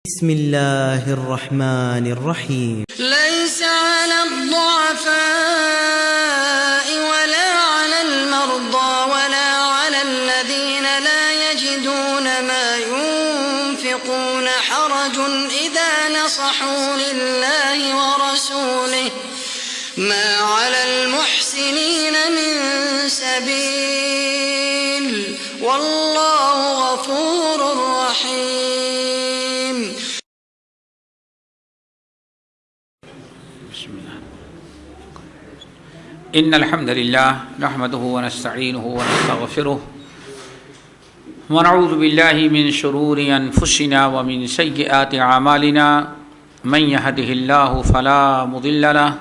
بسم الله الرحمن الرحيم. ليس على الضعفاء ولا على المرضى ولا على الذين لا يجدون ما ينفقون حرج إذا نصحوا لله ورسوله ما على المحسنين من سبيل والله غفور رحيم. إن الحمد لله نحمده ونستعينه ونستغفره ونعوذ بالله من شرور أنفسنا ومن سيئات أعمالنا من يهده الله فلا مضل له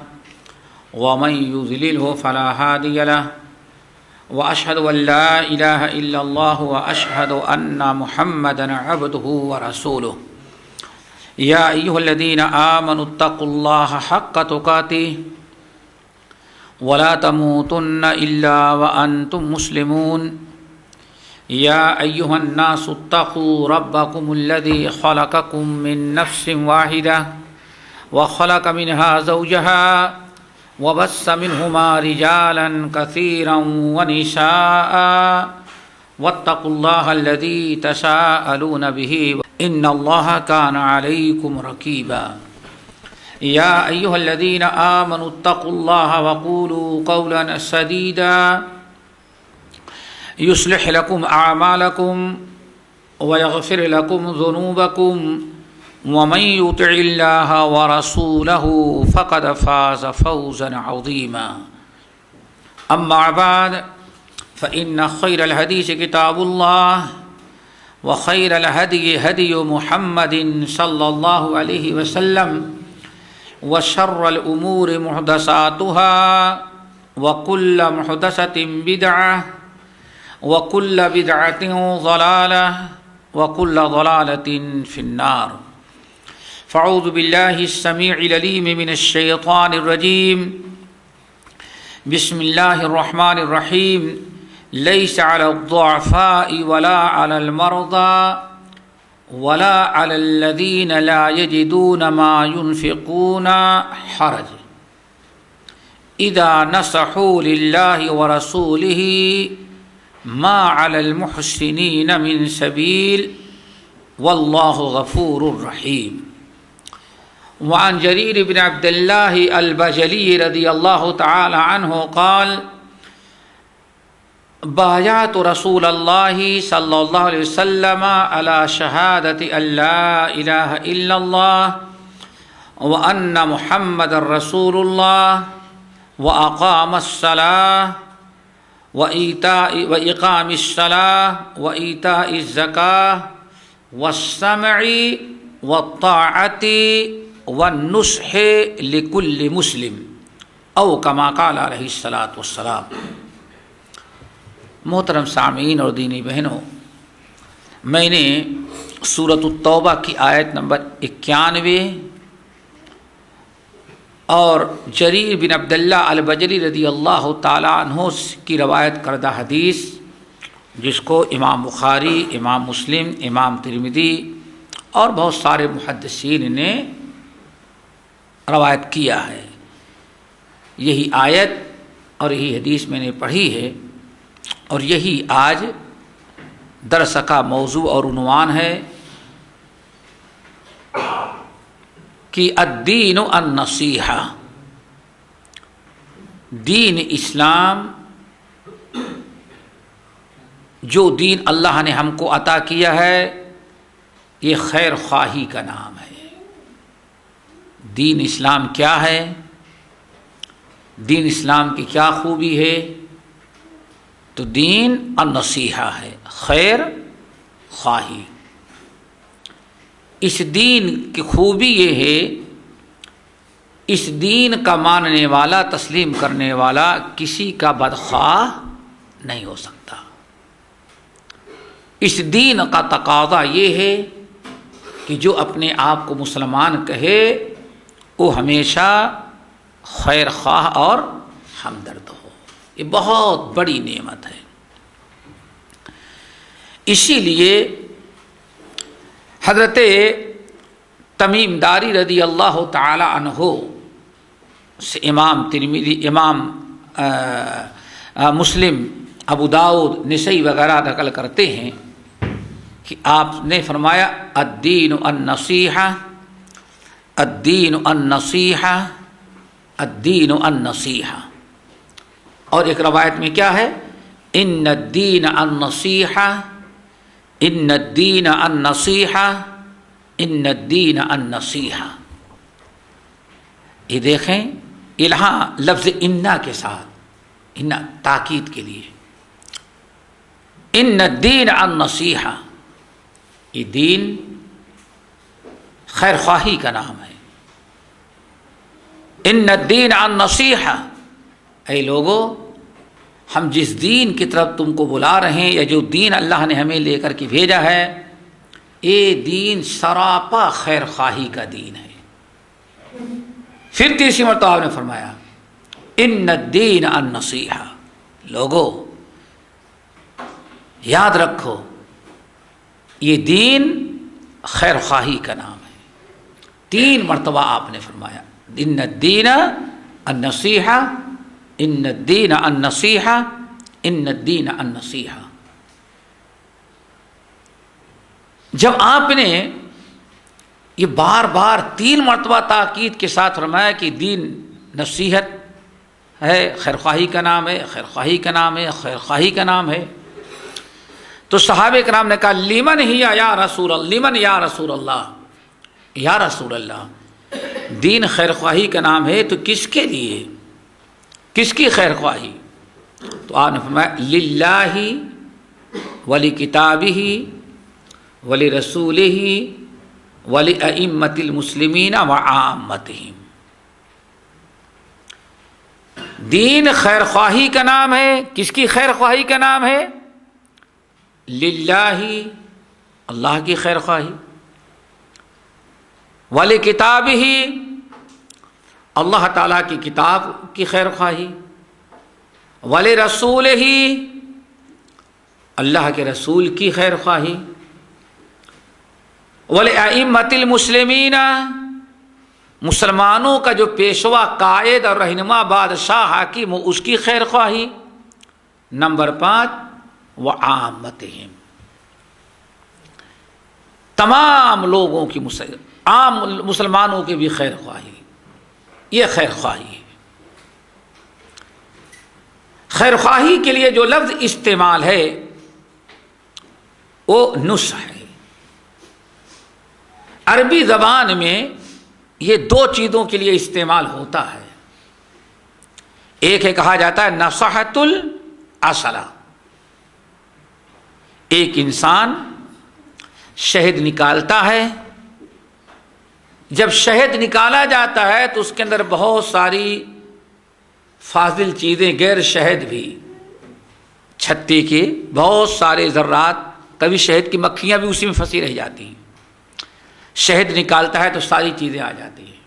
ومن يضلله فلا هادي له وأشهد أن لا إله إلا الله وأشهد أن محمدا عبده ورسوله يا أيها الذين آمنوا اتقوا الله حق تقاته ولا تموتن إلا وأنتم مسلمون يا أيها الناس اتقوا ربكم الذي خلقكم من نفس واحدة وخلق منها زوجها وبث منهما رجالا كثيرا ونساء واتقوا الله الذي تساءلون به إن الله كان عليكم رقيبا يا أيها الذين آمنوا اتقوا الله وقولوا قولا سديدا يصلح لكم أعمالكم ويغفر لكم ذنوبكم ومن يطع الله ورسوله فقد فاز فوزا عظيما أما بعد فإن خير الحديث كتاب الله وخير الهدي هدي محمد صلى الله عليه وسلم وشر الأمور محدثاتها وكل محدثة بدعة وكل بدعة ضلالة وكل ضلالة في النار. فأعوذ بالله السميع العليم من الشيطان الرجيم. بسم الله الرحمن الرحيم. ليس على الضعفاء ولا على المرضى ولا على الذين لا يجدون ما ينفقون حرج إذا نصحوا لله ورسوله ما على المحسنين من سبيل والله غفور رحيم. وعن جرير بن عبد الله البجلي رضي الله تعالى عنه قال بايعت رسول الله صلى الله عليه وسلم على شهادة أن لا إله إلا الله وأن محمد رسول الله وأقام الصلاة وإقام الصلاة وإيتاء الزكاة والسمع والطاعة والنصح لكل مسلم أو كما قال عليه الصلاة والسلام. محترم سامعین اور دینی بہنوں، میں نے سورۃ التوبہ کی آیت نمبر 91 اور جریر بن عبداللہ البجلی رضی اللہ تعالیٰ عنہ کی روایت کردہ حدیث، جس کو امام بخاری، امام مسلم، امام ترمذی اور بہت سارے محدثین نے روایت کیا ہے، یہی آیت اور یہی حدیث میں نے پڑھی ہے، اور یہی آج درس کا موضوع اور عنوان ہے کہ الدین النصیحہ. دین اسلام، جو دین اللہ نے ہم کو عطا کیا ہے، یہ خیر خواہی کا نام ہے. دین اسلام کیا ہے؟ دین اسلام کی کیا خوبی ہے؟ تو دین النصیحہ ہے، خیر خواہی. اس دین کی خوبی یہ ہے، اس دین کا ماننے والا، تسلیم کرنے والا کسی کا بدخواہ نہیں ہو سکتا. اس دین کا تقاضا یہ ہے کہ جو اپنے آپ کو مسلمان کہے وہ ہمیشہ خیر خواہ اور ہمدرد ہو. یہ بہت بڑی نعمت ہے. اسی لیے حضرت تمیم داری رضی اللہ تعالی عنہ سے امام ترمذی، امام مسلم، ابو داؤد، نسائی وغیرہ نقل کرتے ہیں کہ آپ نے فرمایا الدین النصیحہ، الدین النصیحہ، الدین النصیحہ. اور ایک روایت میں کیا ہے؟ ان الدین النصیحہ، ان الدین النصیحہ، ان الدین النصیحہ. یہ دیکھیں یہاں لفظ انا کے ساتھ، انا تاکید کے لیے، ان الدین النصیحہ، یہ دین خیر خواہی کا نام ہے. ان الدین النصیحہ، اے لوگو ہم جس دین کی طرف تم کو بلا رہے ہیں، یا جو دین اللہ نے ہمیں لے کر کے بھیجا ہے، یہ دین سراپا خیر خواہی کا دین ہے. پھر تیسری مرتبہ آپ نے فرمایا ان الدین النصیحہ، لوگو یاد رکھو یہ دین خیر خواہی کا نام ہے. 3 مرتبہ آپ نے فرمایا ان الدین النصیحہ، ان الدین النصیحہ، ان الدین النصیحہ. جب آپ نے یہ بار بار 3 مرتبہ تاکید کے ساتھ فرمایا کہ دین نصیحت ہے، خیر خواہی کا نام ہے، خیر خواہی کا نام ہے، خیر خواہی کا نام ہے، تو صحابہ کرام نے کہا لمن ہی یا رسول اللہ، لمن یا رسول اللہ، یا رسول اللہ دین خیر خواہی کا نام ہے تو کس کے لیے، کس کی خیر خواہی؟ تو آپ نے فرمایا للہ ولکتابہ ولرسولہ ولأئمۃ المسلمین وعامتہم. دین خیر خواہی کا نام ہے. کس کی خیر خواہی کا نام ہے؟ للہ، اللہ کی خیر خواہی، ولکتابہ، اللہ تعالیٰ کی کتاب کی خیر خواہی، ولرسولہ، اللہ کے رسول کی خیر خواہی، ولأئمۃ المسلمین، مسلمانوں کا جو پیشوا، قائد اور رہنما، بادشاہ، حاکم ہو، اس کی خیر خواہی. نمبر 5 وعامتہم، تمام لوگوں کی، عام مسلمانوں کی بھی خیر خواہی. یہ خیر خواہی ہے. خیر خواہی کے لیے جو لفظ استعمال ہے وہ نصح ہے. عربی زبان میں یہ 2 چیزوں کے لیے استعمال ہوتا ہے. ایک ہے کہا جاتا ہے نصحۃ العسلہ، ایک انسان شہد نکالتا ہے، جب شہد نکالا جاتا ہے تو اس کے اندر بہت ساری فاضل چیزیں، غیر شہد بھی، چھتے کے بہت سارے ذرات، کبھی شہد کی مکھیاں بھی اسی میں پھنسی رہ جاتی ہیں. شہد نکالتا ہے تو ساری چیزیں آ جاتی ہیں.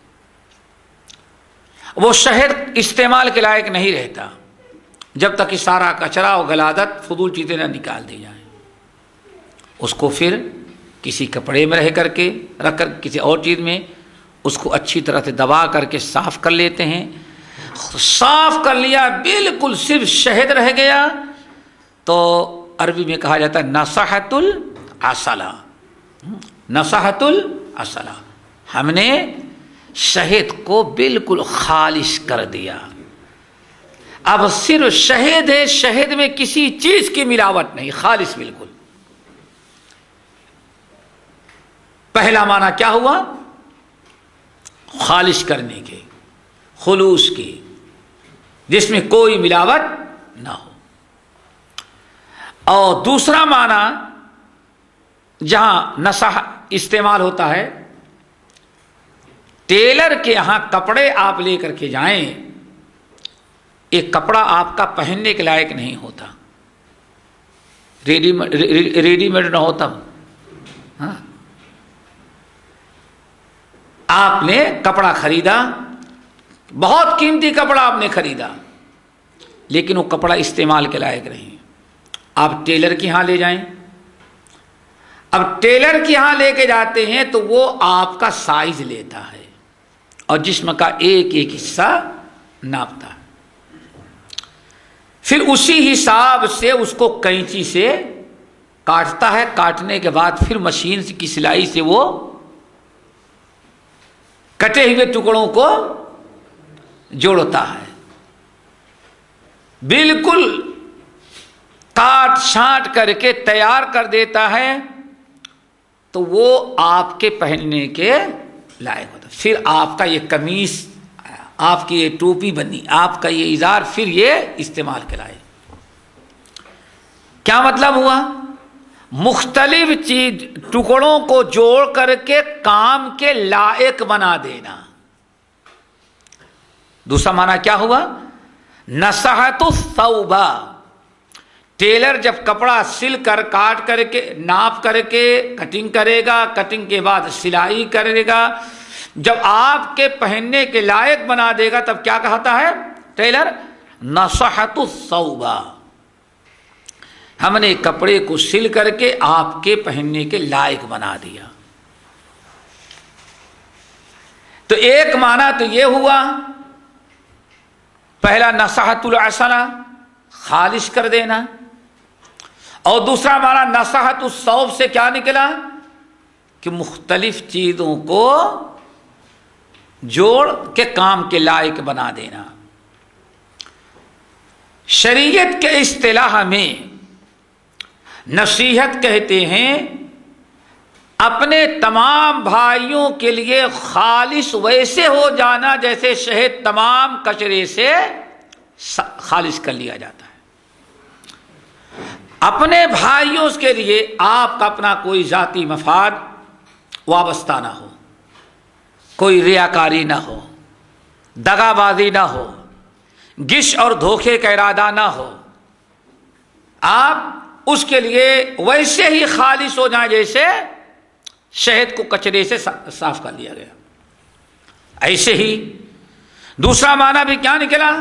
وہ شہد استعمال کے لائق نہیں رہتا جب تک کہ سارا کچرا اور غلاظت، فضول چیزیں نہ نکال دی جائیں. اس کو پھر کسی کپڑے میں رکھ کر کسی اور چیز میں اس کو اچھی طرح سے دبا کر کے صاف کر لیتے ہیں. صاف کر لیا، بالکل صرف شہد رہ گیا، تو عربی میں کہا جاتا ہے نصحۃ العسلہ. نصحۃ العسلہ، ہم نے شہد کو بالکل خالص کر دیا. اب صرف شہد ہے، شہد میں کسی چیز کی ملاوٹ نہیں، خالص بالکل. پہلا معنی کیا ہوا؟ خالص کرنے کے، خلوص کے، جس میں کوئی ملاوٹ نہ ہو. اور دوسرا معنی جہاں نصح استعمال ہوتا ہے، ٹیلر کے یہاں کپڑے آپ لے کر کے جائیں، ایک کپڑا آپ کا پہننے کے لائق نہیں ہوتا، ریڈی میڈ نہ ہوتا. ہاں، آپ نے کپڑا خریدا، بہت قیمتی کپڑا آپ نے خریدا، لیکن وہ کپڑا استعمال کے لائق نہیں. آپ ٹیلر کے ہاں لے جائیں، اب ٹیلر کے یہاں لے کے جاتے ہیں تو وہ آپ کا سائز لیتا ہے اور جسم کا ایک ایک حصہ ناپتا ہے، پھر اسی حساب سے اس کو کینچی سے کاٹتا ہے، کاٹنے کے بعد پھر مشین کی سلائی سے وہ کٹے ہوئے ٹکڑوں کو جوڑتا ہے، بالکل کاٹ چھانٹ کر کے تیار کر دیتا ہے، تو وہ آپ کے پہننے کے لائق ہوتا ہے۔ پھر آپ کا یہ قمیص، آپ کی یہ ٹوپی بنی، آپ کا یہ ازار، پھر یہ استعمال کے لائق۔ کیا مطلب ہوا؟ مختلف چیز ٹکڑوں کو جوڑ کر کے کام کے لائق بنا دینا۔ دوسرا معنی کیا ہوا؟ نصحت الثوب، ٹیلر جب کپڑا سل کر کاٹ کر کے ناپ کر کے کٹنگ کرے گا، کٹنگ کے بعد سلائی کرے گا، جب آپ کے پہننے کے لائق بنا دے گا تب کیا کہتا ہے ٹیلر؟ نصحت الثوب، ہم نے کپڑے کو سل کر کے آپ کے پہننے کے لائق بنا دیا۔ تو ایک معنی تو یہ ہوا، پہلا نصحت العسلہ، خالص کر دینا، اور دوسرا معنی نصحت الثوب سے کیا نکلا کہ مختلف چیزوں کو جوڑ کے کام کے لائق بنا دینا۔ شریعت کے اصطلاح میں نصیحت کہتے ہیں اپنے تمام بھائیوں کے لیے خالص ویسے ہو جانا جیسے شہد تمام کچرے سے خالص کر لیا جاتا ہے۔ اپنے بھائیوں کے لیے آپ کا اپنا کوئی ذاتی مفاد وابستہ نہ ہو، کوئی ریاکاری نہ ہو، دغا بازی نہ ہو، غش اور دھوکے کا ارادہ نہ ہو، آپ اس کے لیے ویسے ہی خالص ہو جائیں جیسے شہد کو کچرے سے صاف کر لیا گیا۔ ایسے ہی دوسرا معنی بھی کیا نکلا؟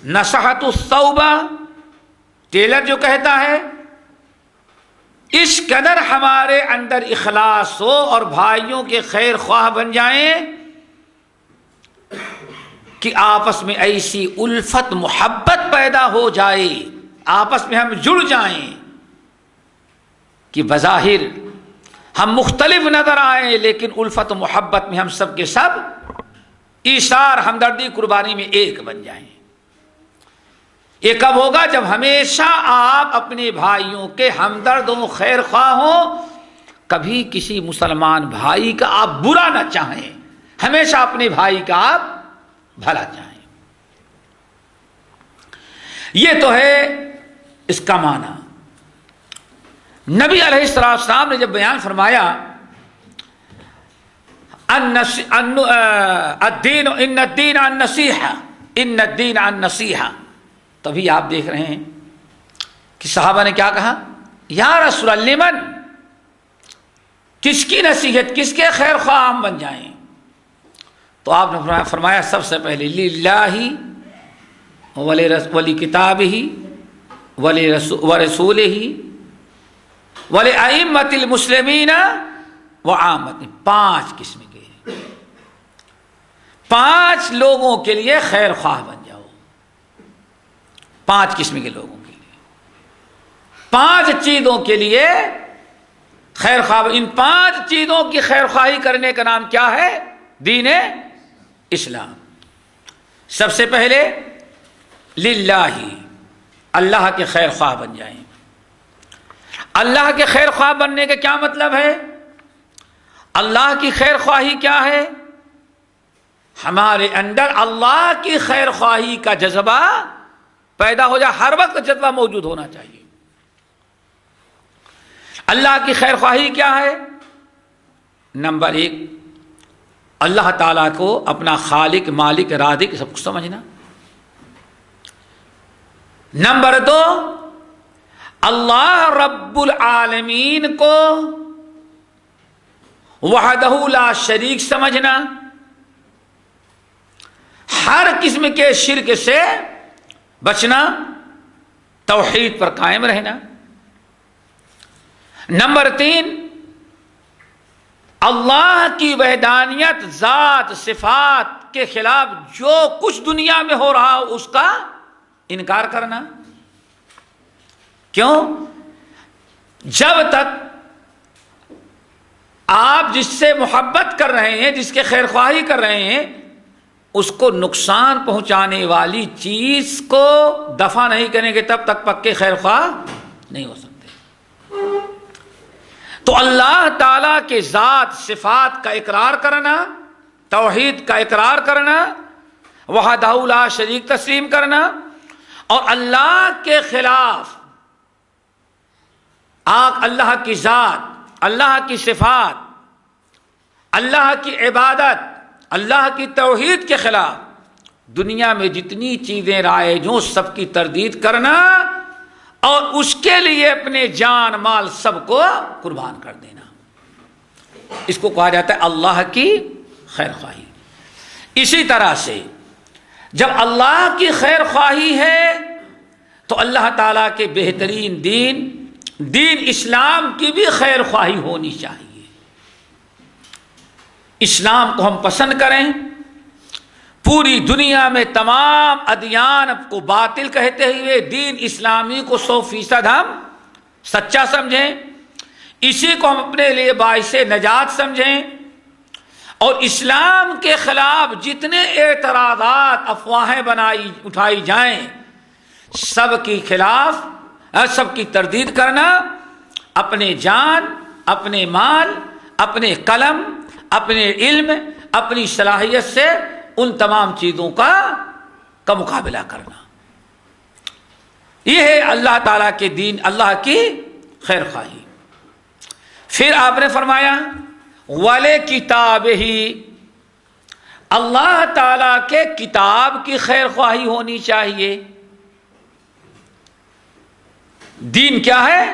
نصحت الثوب، ٹیلر جو کہتا ہے اس قدر ہمارے اندر اخلاص ہو اور بھائیوں کے خیر خواہ بن جائیں کہ آپس میں ایسی الفت محبت پیدا ہو جائے، آپس میں ہم جڑ جائیں کہ بظاہر ہم مختلف نظر آئیں لیکن الفت و محبت میں ہم سب کے سب ایثار، ہمدردی، قربانی میں ایک بن جائیں۔ یہ کب ہوگا؟ جب ہمیشہ آپ اپنے بھائیوں کے ہمدرد و خیر خواہ ہوں، کبھی کسی مسلمان بھائی کا آپ برا نہ چاہیں، ہمیشہ اپنے بھائی کا آپ بھلا چاہیں۔ یہ تو ہے اس کا معنی۔ نبی علیہ السلام نے جب بیان فرمایا الدین ان الدین النصیحہ، ان الدین النصیحہ، تبھی آپ دیکھ رہے ہیں کہ صحابہ نے کیا کہا؟ یا رسول اللہ لمن، کس کی نصیحت، کس کے خیر خواہ ہم بن جائیں؟ تو آپ نے فرمایا سب سے پہلے للہ ولکتابہ ورسولہ ولأئمۃ المسلمین وعامۃ، 5 قسم کے 5 لوگوں کے لیے خیر خواہ بن جاؤ، 5 قسم کے لوگوں کے لیے، 5 چیزوں کے لیے خیر خواہ۔ ان 5 چیزوں کی خیر خواہی کرنے کا نام کیا ہے؟ دین اسلام۔ سب سے پہلے للہ، اللہ کے خیر خواہ بن جائیں۔ اللہ کے خیر خواہ بننے کا کیا مطلب ہے؟ اللہ کی خیر خواہی کیا ہے؟ ہمارے اندر اللہ کی خیر خواہی کا جذبہ پیدا ہو جائے، ہر وقت جذبہ موجود ہونا چاہیے۔ اللہ کی خیر خواہی کیا ہے؟ نمبر 1، اللہ تعالیٰ کو اپنا خالق، مالک، رازق سب کچھ سمجھنا۔ نمبر 2، اللہ رب العالمین کو وحدہ لا شریک سمجھنا، ہر قسم کے شرک سے بچنا، توحید پر قائم رہنا۔ نمبر 3، اللہ کی وحدانیت، ذات، صفات کے خلاف جو کچھ دنیا میں ہو رہا ہو اس کا انکار کرنا۔ کیوں؟ جب تک آپ جس سے محبت کر رہے ہیں، جس کے خیر خواہی کر رہے ہیں، اس کو نقصان پہنچانے والی چیز کو دفع نہیں کریں گے تب تک پکے خیر خواہ نہیں ہو سکتے۔ تو اللہ تعالی کے ذات صفات کا اقرار کرنا، توحید کا اقرار کرنا، وحدہ لا شریک تسلیم کرنا، اور اللہ کے خلاف اللہ کی ذات، اللہ کی صفات، اللہ کی عبادت، اللہ کی توحید کے خلاف دنیا میں جتنی چیزیں رائج ہوں سب کی تردید کرنا، اور اس کے لیے اپنے جان مال سب کو قربان کر دینا، اس کو کہا جاتا ہے اللہ کی خیر خواہی۔ اسی طرح سے جب اللہ کی خیر خواہی ہے تو اللہ تعالیٰ کے بہترین دین اسلام کی بھی خیر خواہی ہونی چاہیے۔ اسلام کو ہم پسند کریں، پوری دنیا میں تمام ادیان کو باطل کہتے ہوئے دین اسلامی کو 100% ہم سچا سمجھیں، اسی کو ہم اپنے لیے باعث نجات سمجھیں، اور اسلام کے خلاف جتنے اعتراضات، افواہیں اٹھائی جائیں، سب کے خلاف، سب کی تردید کرنا، اپنے جان، اپنے مال، اپنے قلم، اپنے علم، اپنی صلاحیت سے ان تمام چیزوں کا مقابلہ کرنا، یہ ہے اللہ تعالیٰ کے دین، اللہ کی خیر خواہی۔ پھر آپ نے فرمایا وَلِكِتَابِهِ، اللہ تعالیٰ کے کتاب کی خیر خواہی ہونی چاہیے۔ دین کیا ہے؟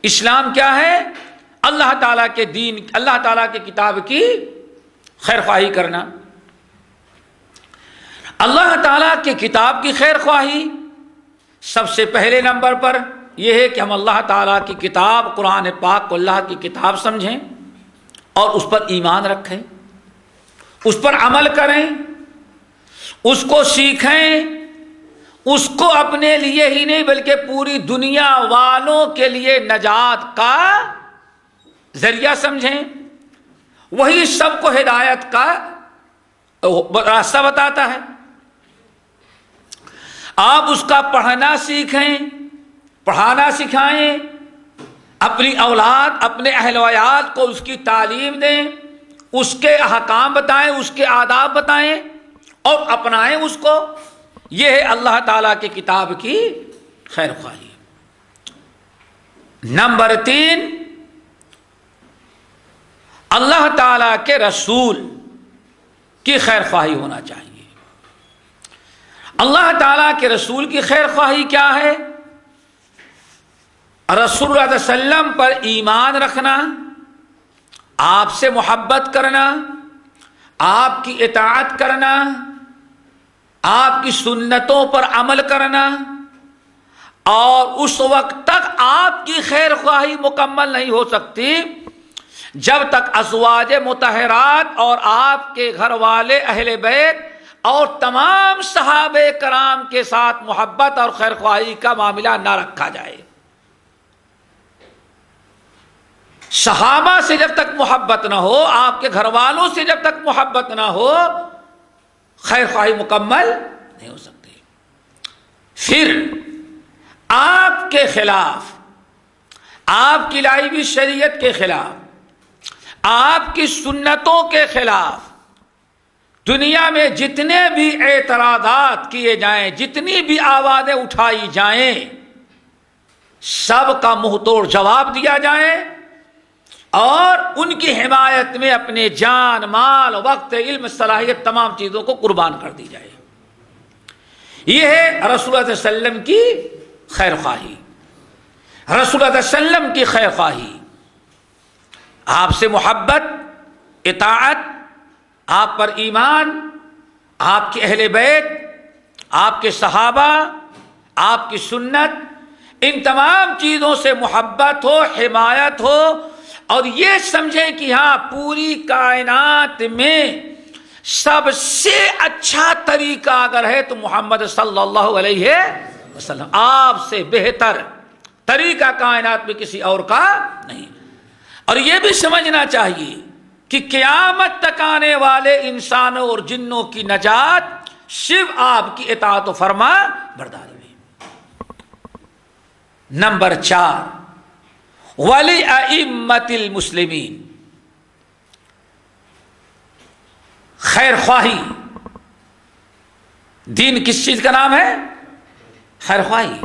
اسلام کیا ہے؟ اللہ تعالیٰ کے دین، اللہ تعالیٰ کے کتاب کی خیر خواہی کرنا۔ اللہ تعالیٰ کے کتاب کی خیر خواہی سب سے پہلے نمبر پر یہ ہے کہ ہم اللہ تعالیٰ کی کتاب قرآن پاک کو اللہ کی کتاب سمجھیں اور اس پر ایمان رکھیں، اس پر عمل کریں، اس کو سیکھیں، اس کو اپنے لیے ہی نہیں بلکہ پوری دنیا والوں کے لیے نجات کا ذریعہ سمجھیں۔ وہی سب کو ہدایت کا راستہ بتاتا ہے۔ آپ اس کا پڑھنا سیکھیں، پڑھانا سکھائیں، اپنی اولاد، اپنے اہل و عیال کو اس کی تعلیم دیں، اس کے احکام بتائیں، اس کے آداب بتائیں اور اپنائیں اس کو۔ یہ ہے اللہ تعالیٰ کی کتاب کی خیر خواہی۔ نمبر 3، اللہ تعالیٰ کے رسول کی خیر خواہی ہونا چاہیے۔ اللہ تعالیٰ کے رسول کی خیر خواہی کیا ہے؟ رسول اللہ علیہ وسلم پر ایمان رکھنا، آپ سے محبت کرنا، آپ کی اطاعت کرنا، آپ کی سنتوں پر عمل کرنا، اور اس وقت تک آپ کی خیر خواہی مکمل نہیں ہو سکتی جب تک ازواج مطہرات اور آپ کے گھر والے اہل بیت اور تمام صحابہ کرام کے ساتھ محبت اور خیر خواہی کا معاملہ نہ رکھا جائے۔ صحابہ سے جب تک محبت نہ ہو، آپ کے گھر والوں سے جب تک محبت نہ ہو، خیر خواہی مکمل نہیں ہو سکتی۔ پھر آپ کے خلاف، آپ کی لائی ہوئی شریعت کے خلاف، آپ کی سنتوں کے خلاف دنیا میں جتنے بھی اعتراضات کیے جائیں، جتنی بھی آوازیں اٹھائی جائیں، سب کا منہ توڑ جواب دیا جائے اور ان کی حمایت میں اپنے جان، مال، وقت، علم، صلاحیت، تمام چیزوں کو قربان کر دی جائے۔ یہ ہے رسول اللہ صلی اللہ علیہ وسلم کی خیر خواہی۔ رسول اللہ صلی اللہ علیہ وسلم کی خیر خواہی، آپ سے محبت، اطاعت، آپ پر ایمان، آپ کے اہل بیت، آپ کے صحابہ، آپ کی سنت، ان تمام چیزوں سے محبت ہو، حمایت ہو، اور یہ سمجھے کہ ہاں پوری کائنات میں سب سے اچھا طریقہ اگر ہے تو محمد صلی اللہ علیہ وسلم، آپ سے بہتر طریقہ کائنات میں کسی اور کا نہیں۔ اور یہ بھی سمجھنا چاہیے کہ قیامت تک آنے والے انسانوں اور جنوں کی نجات صرف آپ کی اطاعت و فرما برداری میں۔ نمبر 4، وَلِأَئِمَّةِ الْمُسْلِمِينَ، خیر خواہی۔ دین کس چیز کا نام ہے؟ خیر خواہی۔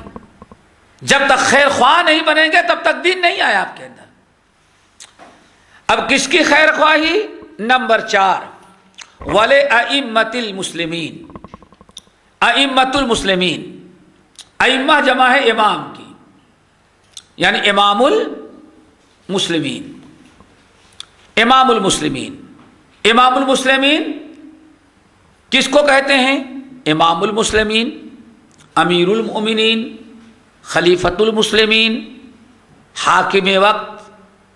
جب تک خیر خواہ نہیں بنیں گے تب تک دین نہیں آیا آپ کے اندر۔ اب کس کی خیر خواہی؟ نمبر 4، وَلِأَئِمَّةِ الْمُسْلِمِينَ، ائمۃ المسلمین، ائمہ جمع ہے امام کی، یعنی امام المسلمین، امام المسلمین۔ امام المسلمین کس کو کہتے ہیں؟ امام المسلمین، امیر المؤمنین، خلیفۃ المسلمین، حاکم وقت،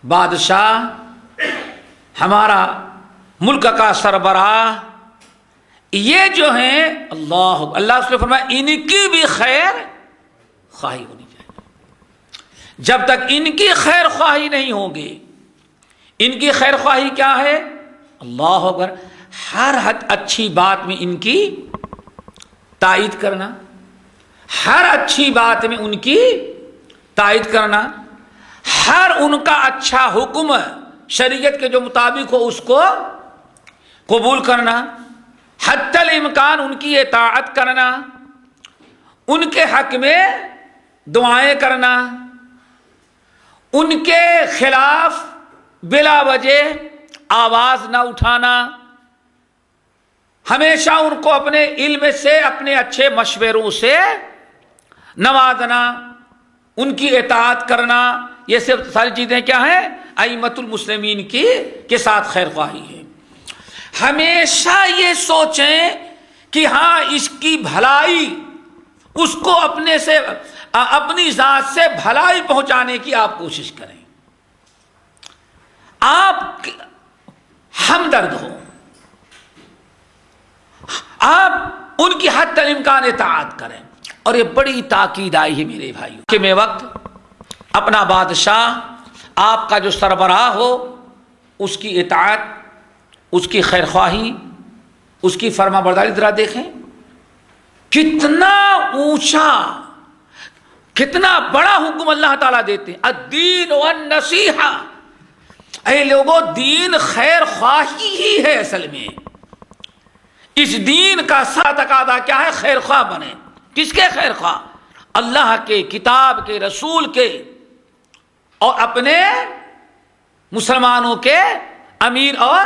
بادشاہ، ہمارا ملک کا سربراہ، یہ جو ہیں اللہ اس نے فرمایا ان کی بھی خیر خواہی ہونی چاہیے۔ جب تک ان کی خیر خواہی نہیں ہوگی، ان کی خیر خواہی کیا ہے؟ اللہ اکبر، ہر اچھی بات میں ان کی تائید کرنا، ہر اچھی بات میں ان کی تائید کرنا، ہر ان کا اچھا حکم شریعت کے جو مطابق ہو اس کو قبول کرنا، حتی الامکان ان کی اطاعت کرنا، ان کے حق میں دعائیں کرنا، ان کے خلاف بلا وجہ آواز نہ اٹھانا، ہمیشہ ان کو اپنے علم سے، اپنے اچھے مشوروں سے نوازنا، ان کی اطاعت کرنا، یہ سب ساری چیزیں کیا ہیں؟ ائمۃ المسلمین کے ساتھ خیر خواہی ہے۔ ہمیشہ یہ سوچیں کہ ہاں اس کی بھلائی، اس کو اپنے سے، اپنی ذات سے بھلائی پہنچانے کی آپ کوشش کریں، آپ ہمدرد ہو، آپ ان کی حد الامکان اطاعت کریں۔ اور یہ بڑی تاکید آئی ہے میرے بھائیوں کہ میں وقت اپنا بادشاہ، آپ کا جو سربراہ ہو، اس کی اطاعت، اس کی خیر خواہی، اس کی فرما برداری۔ ذرا دیکھیں کتنا اونچا، کتنا بڑا حکم اللہ تعالیٰ دیتے ہیں، الدین والنصیحہ۔ اے لوگوں، دین خیر خواہی ہی ہے اصل میں۔ اس دین کا سارا تقاضا کیا ہے؟ خیر خواہ بنے۔ کس کے خیر خواہ؟ اللہ کے، کتاب کے، رسول کے، اور اپنے مسلمانوں کے امیر اور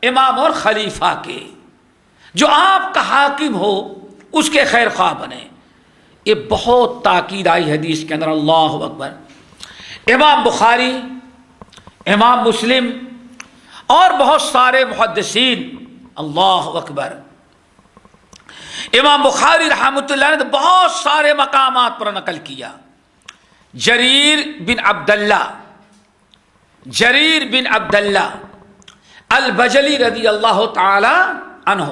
امام اور خلیفہ کے، جو آپ کا حاکم ہو اس کے خیر خواہ بنے۔ یہ بہت تاکید آئی حدیث کے اندر، اللہ اکبر۔ امام بخاری، امام مسلم اور بہت سارے محدثین، اللہ اکبر، امام بخاری رحمۃ اللہ نے بہت سارے مقامات پر نقل کیا۔ جریر بن عبداللہ البجلی رضی اللہ تعالی عنہ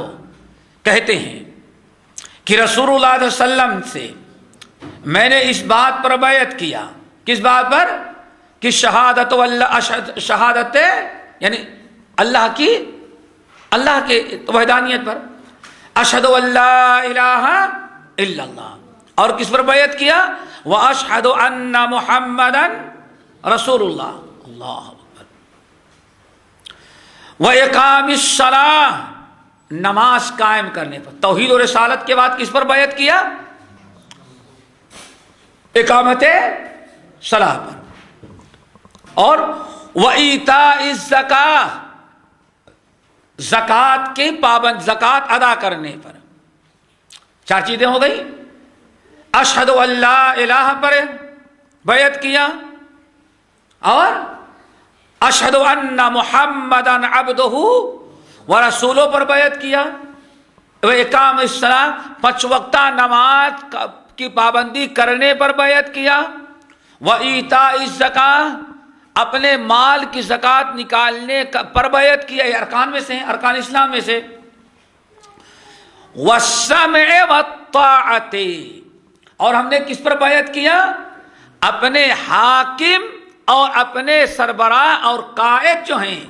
کہتے ہیں کہ رسول اللہ علیہ وسلم سے میں نے اس بات پر بیعت کیا، کس بات پر؟ کہ شہادت یعنی اللہ کے وحدانیت پر، اشہد ان لا الہ الا اللہ، اور کس پر بیعت کیا؟ واشہد ان محمدا رسول اللہ، اللہ اکبر، واقام الصلاۃ، نماز قائم کرنے پر۔ توحید و رسالت کے بعد کس پر بیعت کیا؟ اقامت صلاح پر، اور وایتاء الزکاۃ، زکوٰۃ کے پابند، زکوٰۃ ادا کرنے پر۔ 4 چیزیں ہو گئی۔ اشہد ان لا الہ پر بیعت کیا، اور اشہد ان محمدا عبدہ ورسولہ پر بیعت کیا، اقام الصلاۃ، 5 وقتہ نماز کی پابندی کرنے پر بیعت کیا، وَإِيتَاءِ الزَّكَاةِ اپنے مال کی زکوٰۃ نکالنے پر بیعت کیا، یہ ارکان میں سے ہیں، ارکان اسلام میں سے، وَالسَّمْعِ وَالطَّاعَةِ اور ہم نے کس پر بیعت کیا؟ اپنے حاکم اور اپنے سربراہ اور قائد جو ہیں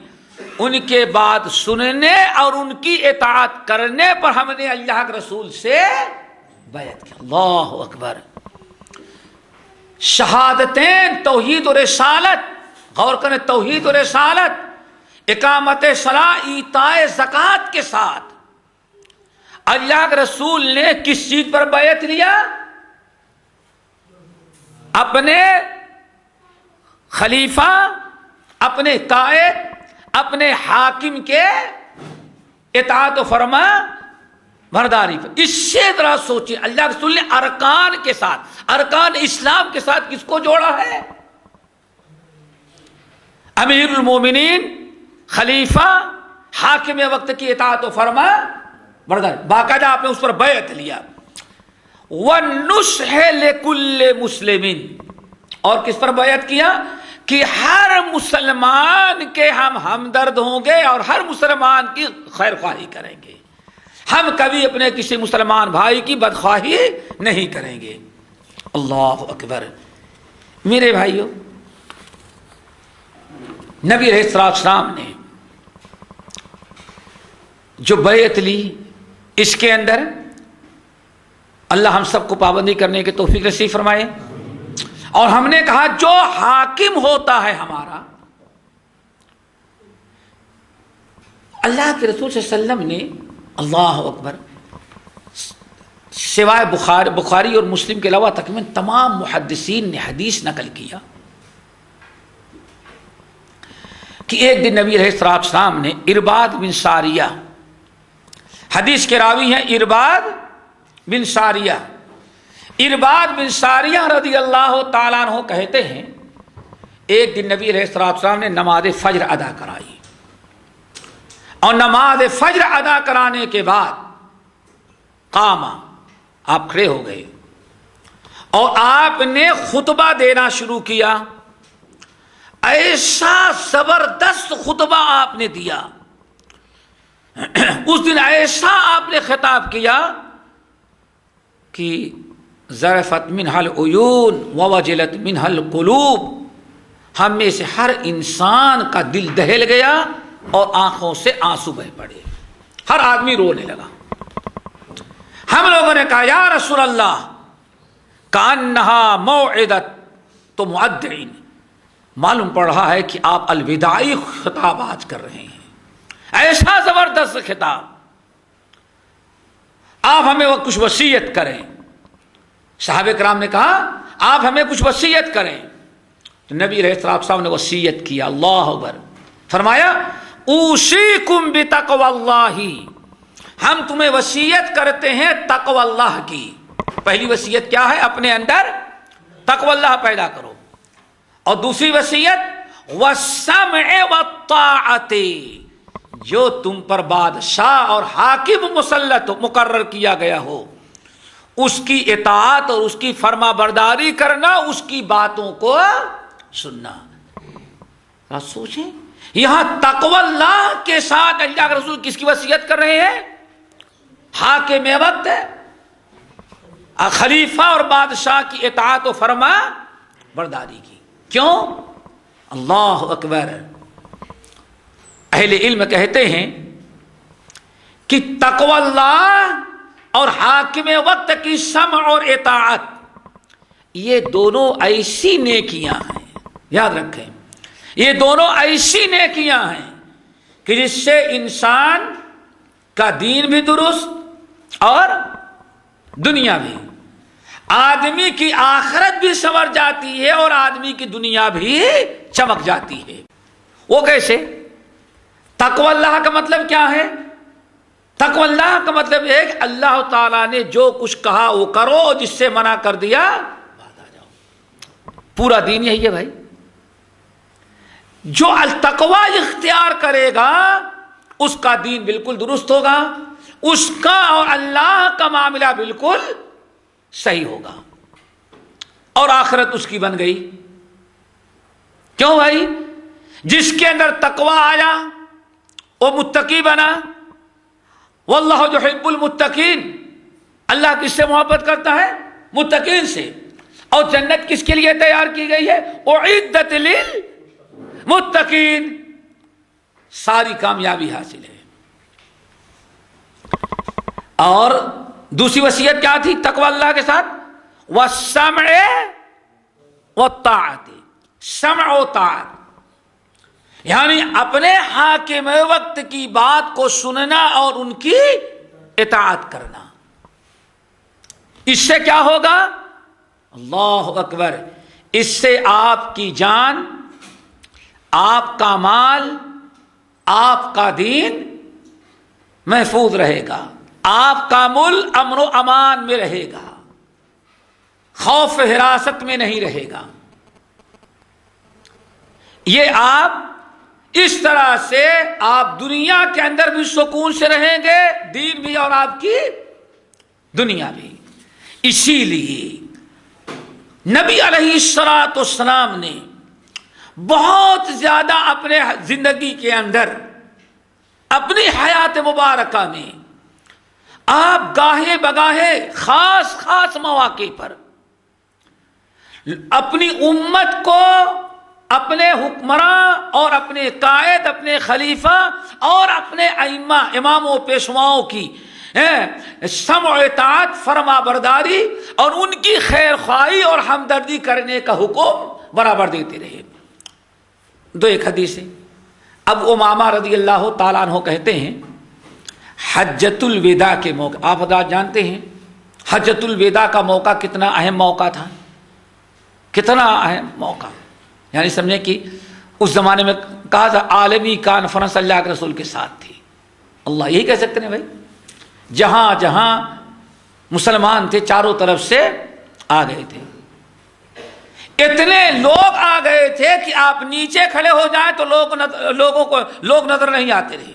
ان کے بات سننے اور ان کی اطاعت کرنے پر ہم نے اللہ کے رسول سے بیعت کی۔ اللہ اکبر! شہادتین توحید و رسالت، غور کریں، توحید و رسالت، اقامت صلاۃ، ایتاء زکوٰۃ کے ساتھ اللہ کے رسول نے کس چیز پر بیعت لیا؟ اپنے خلیفہ، اپنے قائد، اپنے حاکم کے اطاعت و فرما برداری پر۔ اس سے ذرا سوچیں، اللہ کے رسول نے ارکان کے ساتھ، ارکان اسلام کے ساتھ کس کو جوڑا ہے؟ امیر المومنین، خلیفہ، حاکم وقت کی اطاعت و فرما برداری، باقاعدہ آپ نے اس پر بیعت لیا۔ وَالنُّصْحِ لِكُلِّ مُسْلِمٍ اور کس پر بیعت کیا؟ کہ ہر مسلمان کے ہم ہمدرد ہوں گے اور ہر مسلمان کی خیر خواہی کریں گے، ہم کبھی اپنے کسی مسلمان بھائی کی بدخواہی نہیں کریں گے۔ اللہ اکبر! میرے بھائیوں، نبی علیہ السلام نے جو بیعت لی اس کے اندر اللہ ہم سب کو پابندی کرنے کی توفیق نصیب فرمائے۔ اور ہم نے کہا جو حاکم ہوتا ہے ہمارا، اللہ کے رسول صلی اللہ علیہ وسلم نے، اللہ اکبر، سوائے بخاری اور مسلم کے علاوہ تقریباً تمام محدثین نے حدیث نقل کیا کہ ایک دن نبی علیہ السلام نے ارباد بن ساریہ، حدیث کے راوی ہیں ارباد بن ساریہ، ارباد بن ساریہ رضی اللہ تعالیٰ عنہ کہتے ہیں ایک دن نبی علیہ السلام نے نماز فجر ادا کرائی، اور نماز فجر ادا کرانے کے بعد قام، آپ کھڑے ہو گئے اور آپ نے خطبہ دینا شروع کیا۔ ایسا زبردست خطبہ آپ نے دیا، اس دن ایسا آپ نے خطاب کیا کہ ذرفت منہ العیون ووجلت منہ القلوب، ہم میں سے ہر انسان کا دل دہل گیا اور آنکھوں سے آنسو بہہ پڑے، ہر آدمی رونے لگا۔ ہم لوگوں نے کہا یا رسول اللہ کأنہا موعدۃ تو مودعین، معلوم پڑ رہا ہے کہ آپ الوداعی خطاب آج کر رہے ہیں، ایسا زبردست خطاب، آپ ہمیں وہ کچھ وصیت کریں۔ صحابہ کرام نے کہا آپ ہمیں کچھ وصیت کریں، تو نبی علیہ السلام نے وصیت کیا، اللہ اکبر، فرمایا اوصیکم بتقوی اللہ، ہم تمہیں وصیت کرتے ہیں تقوی اللہ کی۔ پہلی وصیت کیا ہے؟ اپنے اندر تقوی اللہ پیدا کرو، اور دوسری وصیت والسمع والطاعۃ، جو تم پر بادشاہ اور حاکم مسلط مقرر کیا گیا ہو اس کی اطاعت اور اس کی فرما برداری کرنا، اس کی باتوں کو سننا۔ آپ سوچیں، یہاں تقوی اللہ کے ساتھ اللہ کے رسول کس کی وصیت کر رہے ہیں؟ حاکم وقت، خلیفہ اور بادشاہ کی اطاعت و فرما برداری کی۔ کیوں؟ اللہ اکبر! اہل علم کہتے ہیں کہ تقوی اللہ اور حاکم وقت کی سمع اور اطاعت، یہ دونوں ایسی نیکیاں ہیں، یاد رکھیں، یہ دونوں ایسی نیکیاں ہیں کہ جس سے انسان کا دین بھی درست اور دنیا بھی، آدمی کی آخرت بھی سنور جاتی ہے اور آدمی کی دنیا بھی چمک جاتی ہے۔ وہ کیسے؟ تقوی اللہ کا مطلب کیا ہے؟ تقوی اللہ کا مطلب ہے کہ اللہ تعالیٰ نے جو کچھ کہا وہ کرو، جس سے منع کر دیا بعد آ جاؤ۔ پورا دین یہی ہے بھائی، جو التقوی اختیار کرے گا اس کا دین بالکل درست ہوگا، اس کا اور اللہ کا معاملہ بالکل صحیح ہوگا اور آخرت اس کی بن گئی. کیوں بھائی؟ جس کے اندر تقوی آیا وہ متقی بنا. واللہ یحب المتقین، اللہ کس سے محبت کرتا ہے؟ متقین سے. اور جنت کس کے لیے تیار کی گئی ہے؟ اعدت للمتقین. ساری کامیابی حاصل ہے. اور دوسری وصیت کیا تھی تقوی اللہ کے ساتھ؟ والسمع والطاعت. سمع و طاعت یعنی اپنے حاکم وقت کی بات کو سننا اور ان کی اطاعت کرنا. اس سے کیا ہوگا؟ اللہ اکبر، اس سے آپ کی جان، آپ کا مال، آپ کا دین محفوظ رہے گا. آپ کا ملک امن و امان میں رہے گا، خوف حراست میں نہیں رہے گا. یہ آپ اس طرح سے آپ دنیا کے اندر بھی سکون سے رہیں گے، دین بھی اور آپ کی دنیا بھی. اسی لیے نبی علیہ الصلوۃ والسلام نے بہت زیادہ اپنے زندگی کے اندر، اپنی حیات مبارکہ میں آپ گاہے بگاہے خاص مواقع پر اپنی امت کو، اپنے حکمراں اور اپنے قائد، اپنے خلیفہ اور اپنے ائمہ، اماموں پیشواؤں کی سمع و اطاعت، فرما برداری اور ان کی خیر خواہی اور ہمدردی کرنے کا حکم برابر دیتے رہے. دو ایک حدیثیں. اب امامہ رضی اللہ تعالیٰ عنہ کہتے ہیں حجۃ الوداع کے موقع، آپ حضرات جانتے ہیں حجۃ الوداع کا موقع کتنا اہم موقع تھا، کتنا اہم موقع. یعنی سمجھیں کہ اس زمانے میں کہا تھا عالمی کانفرنس اللہ کے رسول کے ساتھ تھی. اللہ یہی کہہ سکتے ہیں بھائی، جہاں جہاں مسلمان تھے چاروں طرف سے آ گئے تھے. اتنے لوگ آ گئے تھے کہ آپ نیچے کھڑے ہو جائیں تو لوگ نظر نہیں آتے رہے.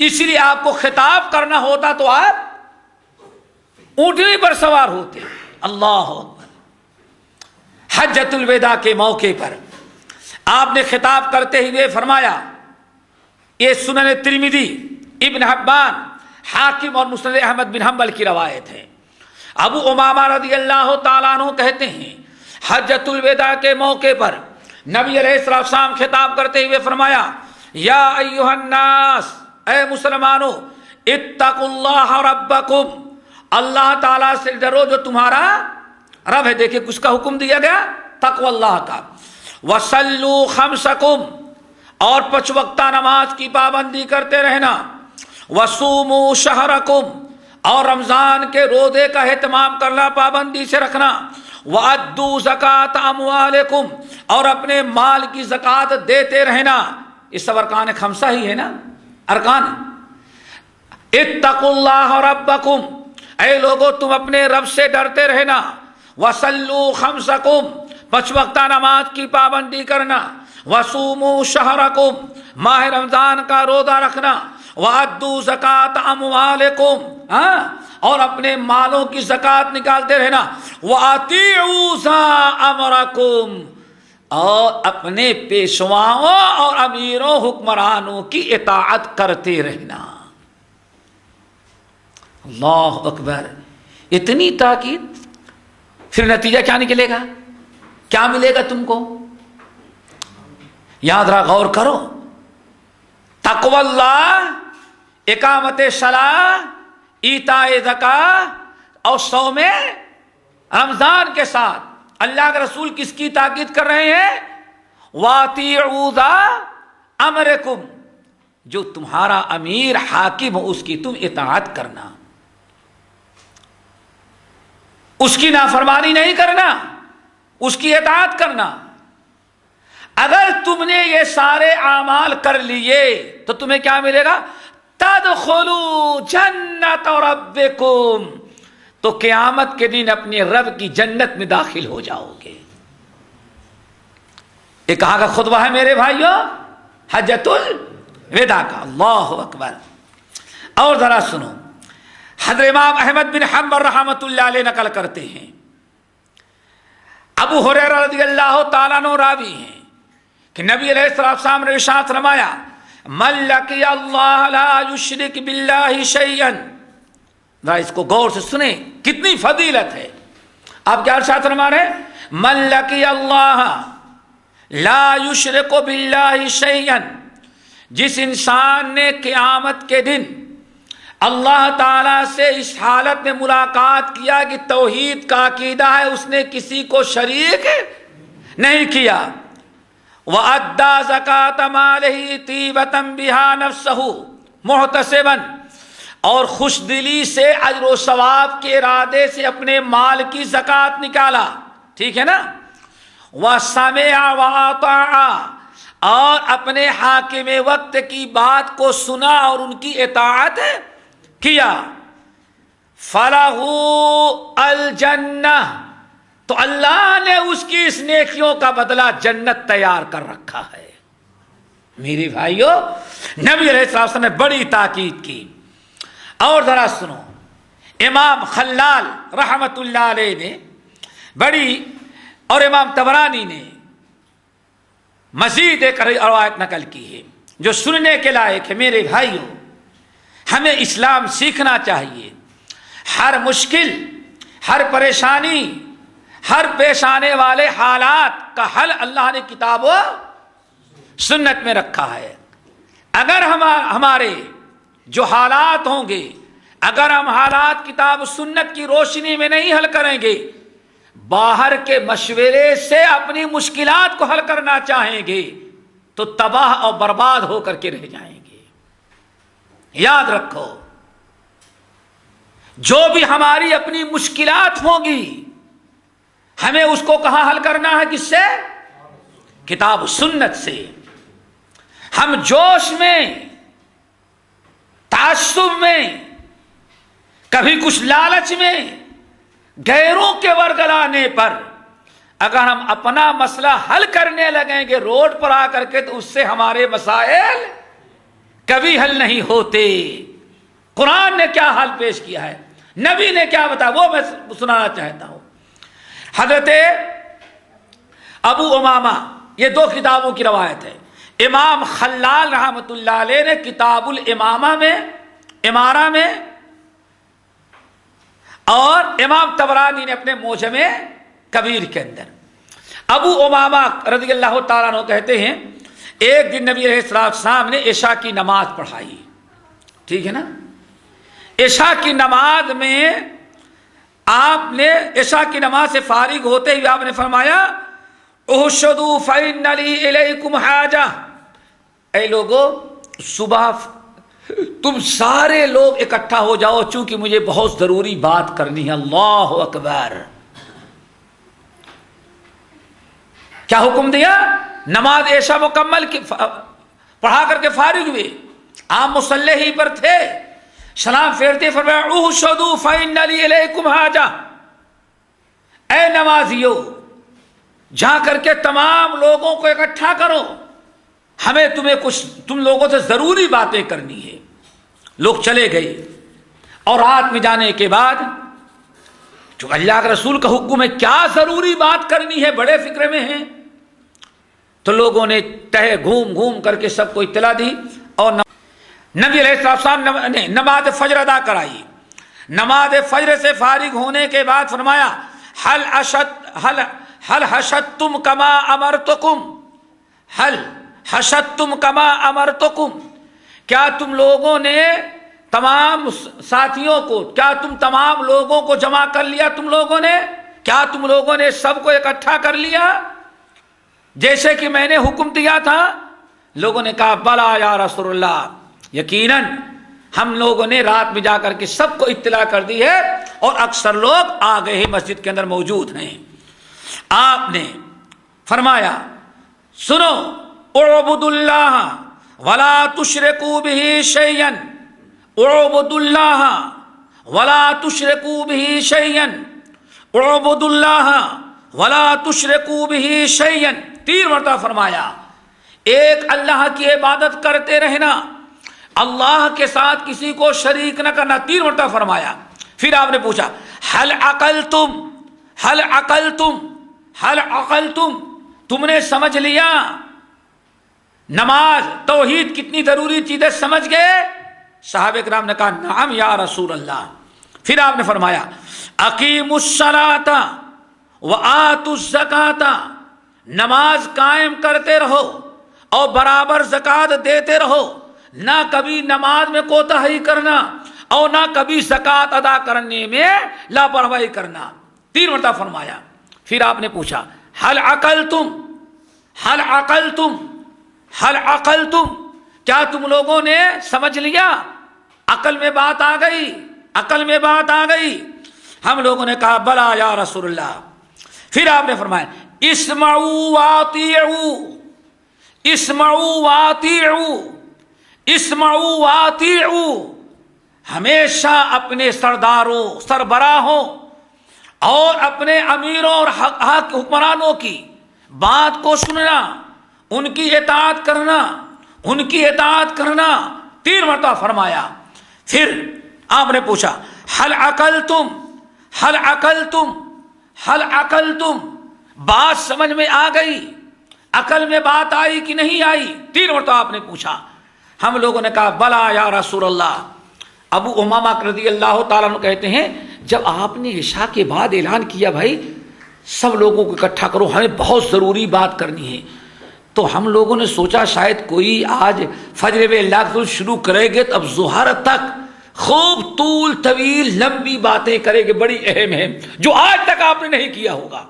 اسی لیے آپ کو خطاب کرنا ہوتا تو آپ اونٹنی پر سوار ہوتے. اللہ اکبر. حجۃ الوداع کے موقع پر آپ نے خطاب کرتے ہوئے فرمایا، یہ سنن ترمذی، ابن حبان، حاکم اور مسند احمد بن حنبل کی روایت ہے. ابو امامہ رضی اللہ تعالیٰ عنہ کہتے ہیں حجۃ الوداع کے موقع پر نبی علیہ السلام خطاب کرتے ہوئے فرمایا، یا ایھا الناس، اے مسلمانوں، اتقوا اللہ ربکم، اللہ تعالیٰ سے ڈرو جو تمہارا رب ہے. دیکھیں کس کا حکم دیا گیا؟ تقوی اللہ کا. وصلوا خمسکم، اور 5 وقتہ نماز کی پابندی کرتے رہنا. وصوموا شہرکم، اور رمضان کے روزے کا اہتمام کرنا، پابندی سے رکھنا. وَأَدُّوا زَكَاةَ أَمْوَالِكُمْ، اور اپنے مال کی زکوٰۃ دیتے رہنا. یہ سب ارکان خمسہ ہی ہے نا، ارکان. اتقوا اللہ ربکم، اے لوگو تم اپنے رب سے ڈرتے رہنا. وصلوا خمسکم، 5 وقتہ نماز کی پابندی کرنا. وصوموا شہرکم، ماہ رمضان کا روزہ رکھنا. وَأَدُّوا زَكَاةَ أَمْوَالِكُمْ، اور اپنے مالوں کی زکوٰۃ نکالتے رہنا. وَأَطِيعُوا ذَا أَمْرَكُمْ، اور اپنے پیشواؤں اور امیروں حکمرانوں کی اطاعت کرتے رہنا. اللہ اکبر. اتنی تاکید، پھر نتیجہ کیا نکلے گا؟ کیا ملے گا تم کو؟ یاد رہا، غور کرو. تقوی اللہ، اقامت صلاۃ، ایتاء زکوٰۃ اور صوم رمضان کے ساتھ اللہ کے رسول کس کی تاکید کر رہے ہیں؟ وَأَطِيعُوا ذَا أَمْرِكُمْ، جو تمہارا امیر حاکم ہو اس کی تم اطاعت کرنا، اس کی نافرمانی نہیں کرنا، اس کی اطاعت کرنا. اگر تم نے یہ سارے اعمال کر لیے تو تمہیں کیا ملے گا؟ تدخلوا جنت ربکم، تو قیامت کے دن اپنے رب کی جنت میں داخل ہو جاؤ گے. یہ کہاں کا خطبہ ہے میرے بھائیوں؟ حجۃ الوداع کا. اللہ اکبر. اور ذرا سنو، حضرت امام احمد بن حنبل رحمۃ اللہ علیہ نقل کرتے ہیں، ابو ہریرہ رضی اللہ تعالیٰ عنہ راوی ہیں کہ نبی علیہ السلام نے ارشاد فرمایا من لقی اللہ لا یشرک باللہ شیئا، ذرا اس کو غور سے سنیں کتنی فضیلت ہے. آپ کیا ارشاد فرما رہے ہیں؟ من لقی اللہ لا یشرک باللہ شیئا، جس انسان نے قیامت کے دن اللہ تعالیٰ سے اس حالت میں ملاقات کیا کہ توحید کا عقیدہ ہے، اس نے کسی کو شریک نہیں کیا، وَأَدَّى زَكَاةَ مَالِهِ طِيبَةً بِهَا نَفْسَهُ مُحْتَسِبًا، اور خوش دلی سے اجر و ثواب کے ارادے سے اپنے مال کی زکوٰۃ نکالا، ٹھیک ہے نا، وَسَمِعَ وَأَطَاعَ، اور اپنے حاکم وقت کی بات کو سنا اور ان کی اطاعت کیا، فَلَهُ الْجَنَّةُ، تو اللہ نے اس کی اس نیکیوں کا بدلہ جنت تیار کر رکھا ہے. میرے بھائیو، نبی علیہ السلام نے بڑی تاکید کی. اور ذرا سنو، امام خلال رحمت اللہ علیہ نے بڑی، اور امام طبرانی نے مزید ایک روایت نقل کی ہے جو سننے کے لائق ہے. میرے بھائیو، ہمیں اسلام سیکھنا چاہیے. ہر مشکل، ہر پریشانی، ہر پیش آنے والے حالات کا حل اللہ نے کتاب و سنت میں رکھا ہے. اگر ہمارے جو حالات ہوں گے، اگر ہم حالات کتاب و سنت کی روشنی میں نہیں حل کریں گے، باہر کے مشورے سے اپنی مشکلات کو حل کرنا چاہیں گے تو تباہ اور برباد ہو کر کے رہ جائیں گے. یاد رکھو، جو بھی ہماری اپنی مشکلات ہوں گی ہمیں اس کو کہاں حل کرنا ہے؟ کس سے؟ کتاب و سنت سے. ہم جوش میں، تعصب میں، کبھی کچھ لالچ میں، غیروں کے ورگلانے پر اگر ہم اپنا مسئلہ حل کرنے لگیں گے روڈ پر آ کر کے، تو اس سے ہمارے مسائل کبھی حل نہیں ہوتے. قرآن نے کیا حل پیش کیا ہے، نبی نے کیا بتایا، وہ میں سنانا چاہتا ہوں. حضرت ابو امامہ، یہ دو کتابوں کی روایت ہے. امام خلال رحمۃ اللہ علیہ نے کتاب الامامہ میں، امارہ میں، اور امام طبرانی نے اپنے موجم کبیر کے اندر. ابو امامہ رضی اللہ تعالیٰ عنہ کہتے ہیں ایک دن نبی علیہ السلام نے عشاء کی نماز پڑھائی، ٹھیک ہے نا. عشاء کی نماز میں آپ نے، عشاء کی نماز سے فارغ ہوتے ہوئے آپ نے فرمایا احشدوا فإن لي إليكم حاجہ، اے لوگو صبح تم سارے لوگ اکٹھا ہو جاؤ چونکہ مجھے بہت ضروری بات کرنی ہے. اللہ اکبر. کیا حکم دیا؟ نماز عشاء مکمل پڑھا کر کے فارغ ہوئے، آپ مصلی ہی پر تھے، سلام پھیرتے فرمایا احشدوا فإن لي إليكم حاجہ، اے نمازیو جا کر کے تمام لوگوں کو اکٹھا کرو، ہمیں تم لوگوں سے ضروری باتیں کرنی ہے. لوگ چلے گئے اور رات میں جانے کے بعد جو اللہ کے رسول کا حکم ہے کیا ضروری بات کرنی ہے، بڑے فکر میں ہیں، تو لوگوں نے تہے گھوم گھوم کر کے سب کو اطلاع دی اور نبی علیہ السلام نے نماز فجر ادا کرائی. نماز فجر سے فارغ ہونے کے بعد فرمایا حل حشدتم کما امرتکم، حل حشدتم کما امرتکم، کیا تم لوگوں نے تمام ساتھیوں کو، کیا تم تمام لوگوں کو جمع کر لیا؟ کیا تم لوگوں نے سب کو اکٹھا کر لیا جیسے کہ میں نے حکم دیا تھا؟ لوگوں نے کہا بلا یا رسول اللہ، یقیناً ہم لوگوں نے رات میں جا کر کے سب کو اطلاع کر دی ہے اور اکثر لوگ آ گئے ہیں، مسجد کے اندر موجود ہیں. آپ نے فرمایا سنو اعبدوا اللہ ولا تشرکوا به شیئا، اعبدوا اللہ ولا تشرکوا به شیئا، اعبدوا اللہ ولا تشرکوا به شیئا. 3 مرتبہ فرمایا ایک اللہ کی عبادت کرتے رہنا، اللہ کے ساتھ کسی کو شریک نہ کرنا 3 مرتبہ فرمایا. پھر آپ نے پوچھا حل عقلتم، تم نے سمجھ لیا نماز توحید کتنی ضروری چیز ہے، سمجھ گئے؟ صحابہ کرام نے کہا نعم یا رسول اللہ. پھر آپ نے فرمایا اقیموا الصلاۃ وآتوا الزکاۃ، نماز قائم کرتے رہو اور برابر زکات دیتے رہو، نہ کبھی نماز میں کوتاہی کرنا اور نہ کبھی زکات ادا کرنے میں لاپرواہی کرنا. 3 مرتبہ فرمایا. پھر آپ نے پوچھا حل عقلتم، کیا تم لوگوں نے سمجھ لیا؟ عقل میں بات آ گئی. ہم لوگوں نے کہا بلا یا رسول اللہ. پھر آپ نے فرمایا اسمعوا واطیعوا، ہمیشہ اپنے سرداروں، سربراہوں اور اپنے امیروں اور حکمرانوں کی بات کو سننا، ان کی اطاعت کرنا 3 مرتبہ فرمایا. پھر آپ نے پوچھا حل عقلتم، بات سمجھ میں آ گئی، عقل میں بات آئی کہ نہیں آئی؟ 3 مرتبہ آپ نے پوچھا. ہم لوگوں نے کہا بلا یا رسول اللہ. ابو امامہ رضی اللہ تعالیٰ عنہ کہتے ہیں جب آپ نے عشاء کے بعد اعلان کیا بھائی سب لوگوں کو اکٹھا کرو، ہمیں بہت ضروری بات کرنی ہے، تو ہم لوگوں نے سوچا شاید کوئی آج فجر میں اللہ شروع کرے گے تو اب ظہر تک خوب طول طویل لمبی باتیں کرے گے، بڑی اہم جو آج تک آپ نے نہیں کیا ہوگا،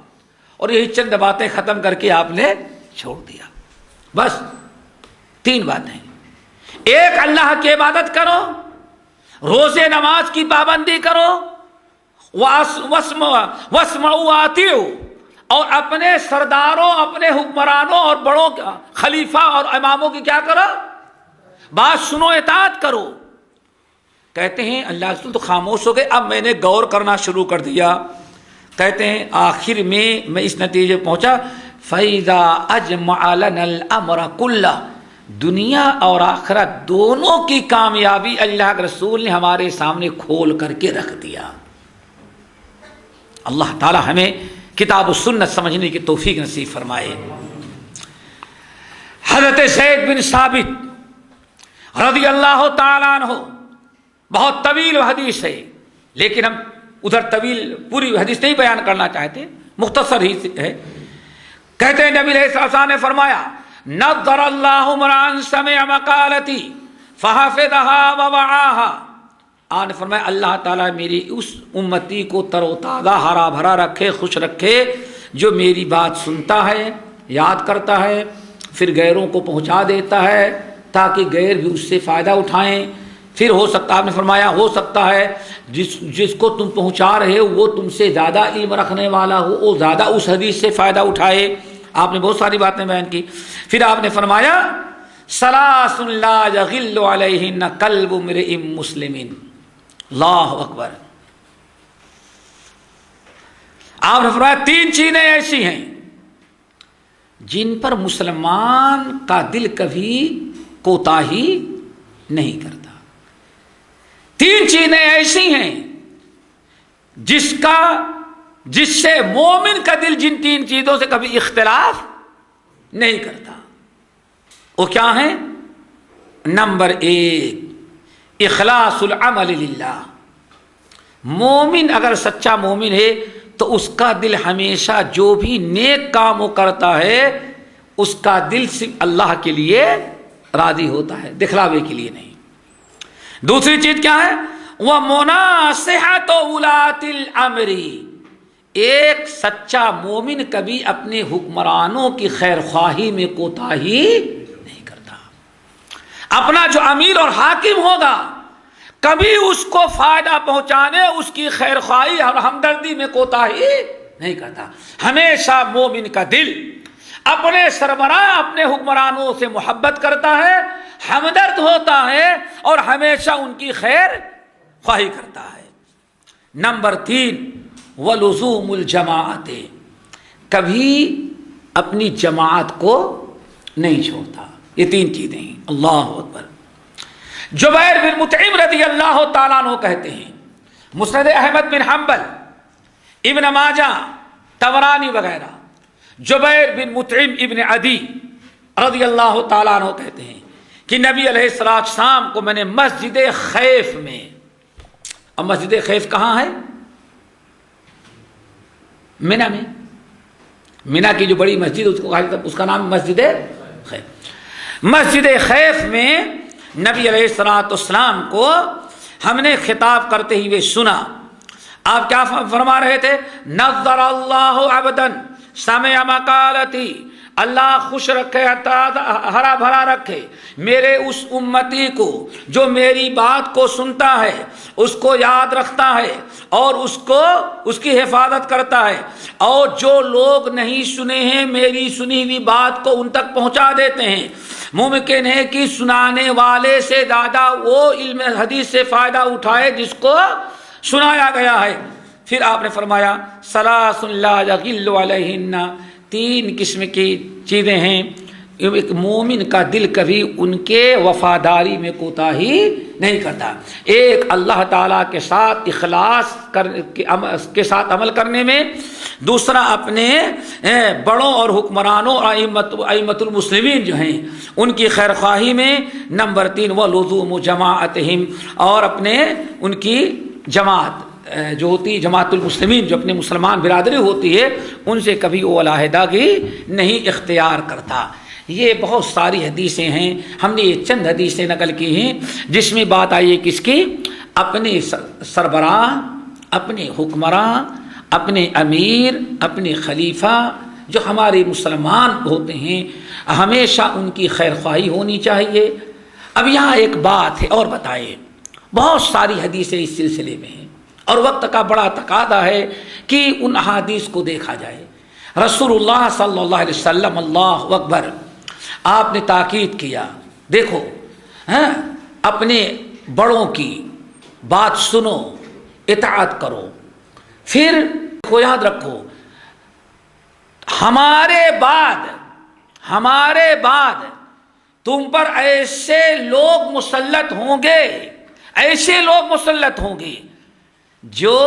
اور یہی چند باتیں ختم کر کے آپ نے چھوڑ دیا. بس 3 باتیں. ایک، اللہ کی عبادت کرو، روزے نماز کی پابندی کرو، واسمعوا واطیعوا، اور اپنے سرداروں، اپنے حکمرانوں اور بڑوں خلیفہ اور اماموں کی کیا کرو؟ بات سنو، اطاعت کرو. کہتے ہیں اللہ رسول تو خاموش ہو گئے. اب میں نے غور کرنا شروع کر دیا. کہتے ہیں آخر میں اس نتیجے پہنچا فَإِذَا أَجْمَعَ لَنَا الْأَمْرَ كُلَّهُ، دنیا اور آخرت دونوں کی کامیابی اللہ کے رسول نے ہمارے سامنے کھول کر کے رکھ دیا. اللہ تعالی ہمیں کتاب و سنت سمجھنے کی توفیق نصیب فرمائے. حضرت زید بن ثابت رضی اللہ تعالیٰ عنہ، بہت طویل حدیث ہے لیکن ہم ادھر طویل پوری حدیث نہیں بیان کرنا چاہتے، مختصر ہی ہے. کہتے ہیں نبی علیہ السلام نے فرمایا نظر اللہ امرأ سمع مقالتی فحفظها ووعاها. آپ نے فرمایا اللہ تعالیٰ میری اس امتی کو تر و تازہ ہرا بھرا رکھے، خوش رکھے، جو میری بات سنتا ہے، یاد کرتا ہے، پھر غیروں کو پہنچا دیتا ہے تاکہ غیر بھی اس سے فائدہ اٹھائیں. پھر ہو سکتا، آپ نے فرمایا ہو سکتا ہے جس کو تم پہنچا رہے ہو وہ تم سے زیادہ علم رکھنے والا ہو، وہ زیادہ اس حدیث سے فائدہ اٹھائے. آپ نے بہت ساری باتیں بیان کی. پھر آپ نے فرمایا ثلاث لا یغل علیہن قلب امرئ مسلم. اللہ اکبر. آپ نے فرمایا 3 چیزیں ایسی ہیں جن پر مسلمان کا دل کبھی کوتاہی نہیں کرتا. 3 چیزیں ایسی ہیں جس سے مومن کا دل جن 3 چیزوں سے کبھی اختلاف نہیں کرتا. وہ کیا ہیں؟ نمبر 1 اخلاص العمل للہ. مومن اگر سچا مومن ہے تو اس کا دل ہمیشہ جو بھی نیک کام وہ کرتا ہے اس کا دل صرف اللہ کے لیے راضی ہوتا ہے، دکھلاوے کے لیے نہیں. دوسری چیز کیا ہے؟ وہ مناصحت ولاۃ الامر. ایک سچا مومن کبھی اپنے حکمرانوں کی خیر خواہی میں کوتاہی نہیں کرتا. اپنا جو امیر اور حاکم ہوگا کبھی اس کو فائدہ پہنچانے، اس کی خیر خواہی اور ہمدردی میں کوتاہی نہیں کرتا. ہمیشہ مومن کا دل اپنے سربراہ، اپنے حکمرانوں سے محبت کرتا ہے، ہمدرد ہوتا ہے اور ہمیشہ ان کی خیر خواہی کرتا ہے. نمبر 3 ولزوم الجماعت. کبھی اپنی جماعت کو نہیں چھوڑتا. یہ 3 چیزیں ہیں. اللہ اکبر. جبیر بن مطعم رضی اللہ تعالیٰ عنہ کہتے ہیں، مسند احمد بن حنبل، ابن ماجہ، طبرانی وغیرہ، جبیر بن مطعم ابن عدی رضی اللہ تعالیٰ عنہ کہتے ہیں کہ نبی علیہ السلام کو میں نے مسجد خیف میں، اب مسجد خیف کہاں ہے؟ منی میں، منی کی جو بڑی مسجد اس کا نام مسجد خیف، مسجد خیف میں نبی علیہ السلام کو ہم نے خطاب کرتے ہوئے سنا۔ آپ کیا فرما رہے تھے؟ نظر اللہ عبدا سمع مقالتی، اللہ خوش رکھے، ہرا بھرا رکھے میرے اس امتی کو جو میری بات کو سنتا ہے، اس کو یاد رکھتا ہے اور اس کی حفاظت کرتا ہے، اور جو لوگ نہیں سنے ہیں میری سنی ہوئی بات کو ان تک پہنچا دیتے ہیں۔ ممکن ہے کہ سنانے والے سے زیادہ وہ علم حدیث سے فائدہ اٹھائے جس کو سنایا گیا ہے۔ پھر آپ نے فرمایا ثلاث لا یغل علیہن، تین قسم کی چیزیں ہیں، ایک مومن کا دل کبھی ان کے وفاداری میں کوتاہی نہیں کرتا۔ ایک اللہ تعالیٰ کے ساتھ اخلاص کے ساتھ عمل کرنے میں، دوسرا اپنے بڑوں اور حکمرانوں اور ائمۃ المسلمین جو ہیں ان کی خیر خواہی میں، نمبر 3 ولزوم جماعتہم، اور اپنے ان کی جماعت جو ہوتی ہے، جماعت المسلمین جو اپنے مسلمان برادری ہوتی ہے، ان سے کبھی وہ علیحدگی نہیں اختیار کرتا۔ یہ بہت ساری حدیثیں ہیں، ہم نے یہ چند حدیثیں نقل کی ہیں جس میں بات آئی ہے کس کی؟ اپنے سربراہ، اپنے حکمراں، اپنے امیر، اپنے خلیفہ جو ہمارے مسلمان ہوتے ہیں، ہمیشہ ان کی خیر خواہی ہونی چاہیے۔ اب یہاں ایک بات ہے اور بتائیے، بہت ساری حدیثیں اس سلسلے میں ہیں اور وقت کا بڑا تقاضا ہے کہ ان احادیث کو دیکھا جائے۔ رسول اللہ صلی اللہ علیہ وسلم، اللہ اکبر، آپ نے تاکید کیا، دیکھو اپنے بڑوں کی بات سنو، اطاعت کرو، پھر کو یاد رکھو ہمارے بعد تم پر ایسے لوگ مسلط ہوں گے جو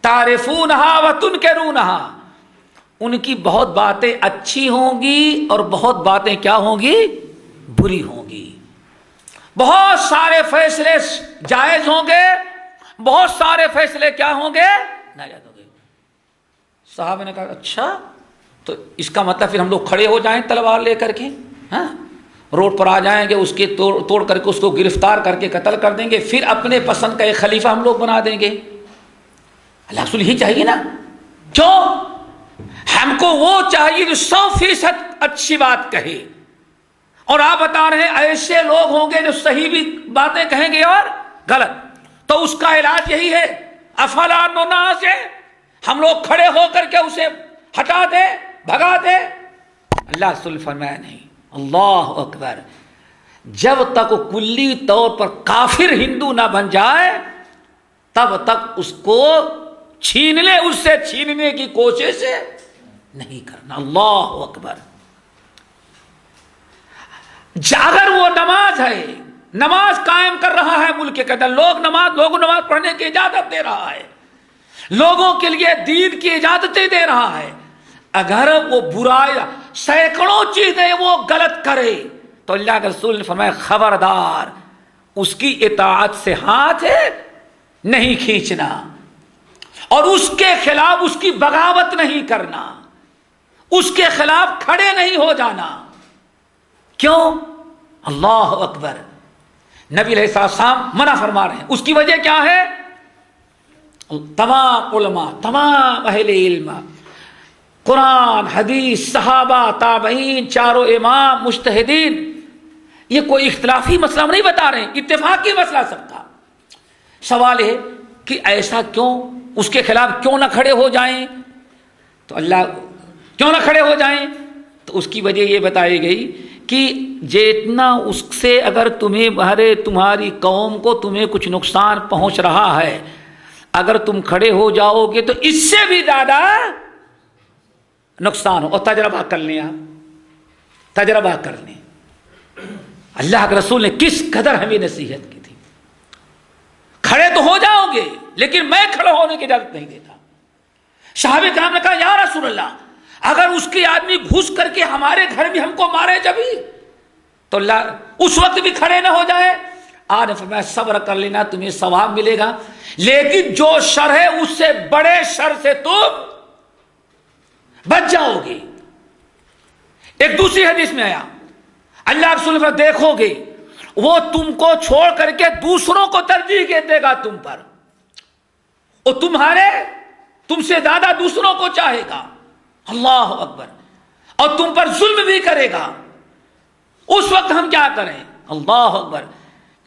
تعرفونہا و تنکرونہا، ان کی بہت باتیں اچھی ہوں گی اور بہت باتیں کیا ہوں گی؟ بری ہوں گی۔ بہت سارے فیصلے جائز ہوں گے، بہت سارے فیصلے کیا ہوں گے؟ ناجائز ہوں گے۔ صحابہ نے کہا اچھا، تو اس کا مطلب پھر ہم لوگ کھڑے ہو جائیں تلوار لے کر کے، ہاں روڈ پر آ جائیں گے، اس کے توڑ کر کے اس کو گرفتار کر کے قتل کر دیں گے، پھر اپنے پسند کا ایک خلیفہ ہم لوگ بنا دیں گے؟ اللہ رسول ہی چاہیے نا۔ کیوں؟ ہم کو وہ چاہیے جو 100% اچھی بات کہے، اور آپ بتا رہے ہیں ایسے لوگ ہوں گے جو صحیح بھی باتیں کہیں گے اور غلط، تو اس کا علاج یہی ہے، افلا ننازع، ہم لوگ کھڑے ہو کر کے اسے ہٹا دیں، بھگا دیں۔ اللہ رسول فرمایا نہیں، اللہ اکبر، جب تک کلی طور پر کافر ہندو نہ بن جائے تب تک اس کو اس سے چھیننے کی کوشش نہیں کرنا۔ اللہ اکبر۔ اگر وہ نماز ہے، نماز قائم کر رہا ہے ملک کے اندر، لوگوں نماز پڑھنے کی اجازت دے رہا ہے، لوگوں کے لیے دین کی اجازتیں دے رہا ہے، اگر وہ برائی سینکڑوں چیزیں وہ غلط کرے تو اللہ کے رسول نے فرمایا خبردار، اس کی اطاعت سے ہاتھ نہیں کھینچنا اور اس کے خلاف اس کی بغاوت نہیں کرنا، اس کے خلاف کھڑے نہیں ہو جانا۔ کیوں؟ اللہ اکبر، نبی علیہ السلام منع فرما رہے ہیں۔ اس کی وجہ کیا ہے؟ تمام علماء، تمام اہل علم، قرآن، حدیث، صحابہ، تابعین، چاروں امام، مجتہدین، یہ کوئی اختلافی مسئلہ نہیں بتا رہے ہیں، اتفاقی مسئلہ سب کا۔ سوال ہے کہ ایسا کیوں، اس کے خلاف کیوں نہ کھڑے ہو جائیں؟ تو اللہ کیوں نہ کھڑے ہو جائیں؟ تو اس کی وجہ یہ بتائی گئی کہ جتنا اس سے اگر تمہاری قوم کو تمہیں کچھ نقصان پہنچ رہا ہے، اگر تم کھڑے ہو جاؤ گے تو اس سے بھی زیادہ نقصان ہو۔ اور تجربہ کر لیں، آپ تجربہ کر لیں، اللہ کے رسول نے کس قدر ہمیں نصیحت کی تھی. کھڑے تو ہو جاؤ گے لیکن میں کھڑے ہونے کی اجازت نہیں دیتا. صحابہ کرام نے کہا یا رسول اللہ اگر اس کی آدمی گھس کر کے ہمارے گھر بھی ہم کو مارے جبھی تو اللہ اس وقت بھی کھڑے نہ ہو جائے. آپ نے فرمایا صبر کر لینا تمہیں ثواب ملے گا لیکن جو شر ہے اس سے بڑے شر سے تم بچ جاؤ گے. ایک دوسری حدیث میں آیا اللہ رسول نے دیکھو گے وہ تم کو چھوڑ کر کے دوسروں کو ترجیح دے گا تم پر اور تم سے زیادہ دوسروں کو چاہے گا. اللہ اکبر. اور تم پر ظلم بھی کرے گا. اس وقت ہم کیا کریں؟ اللہ اکبر.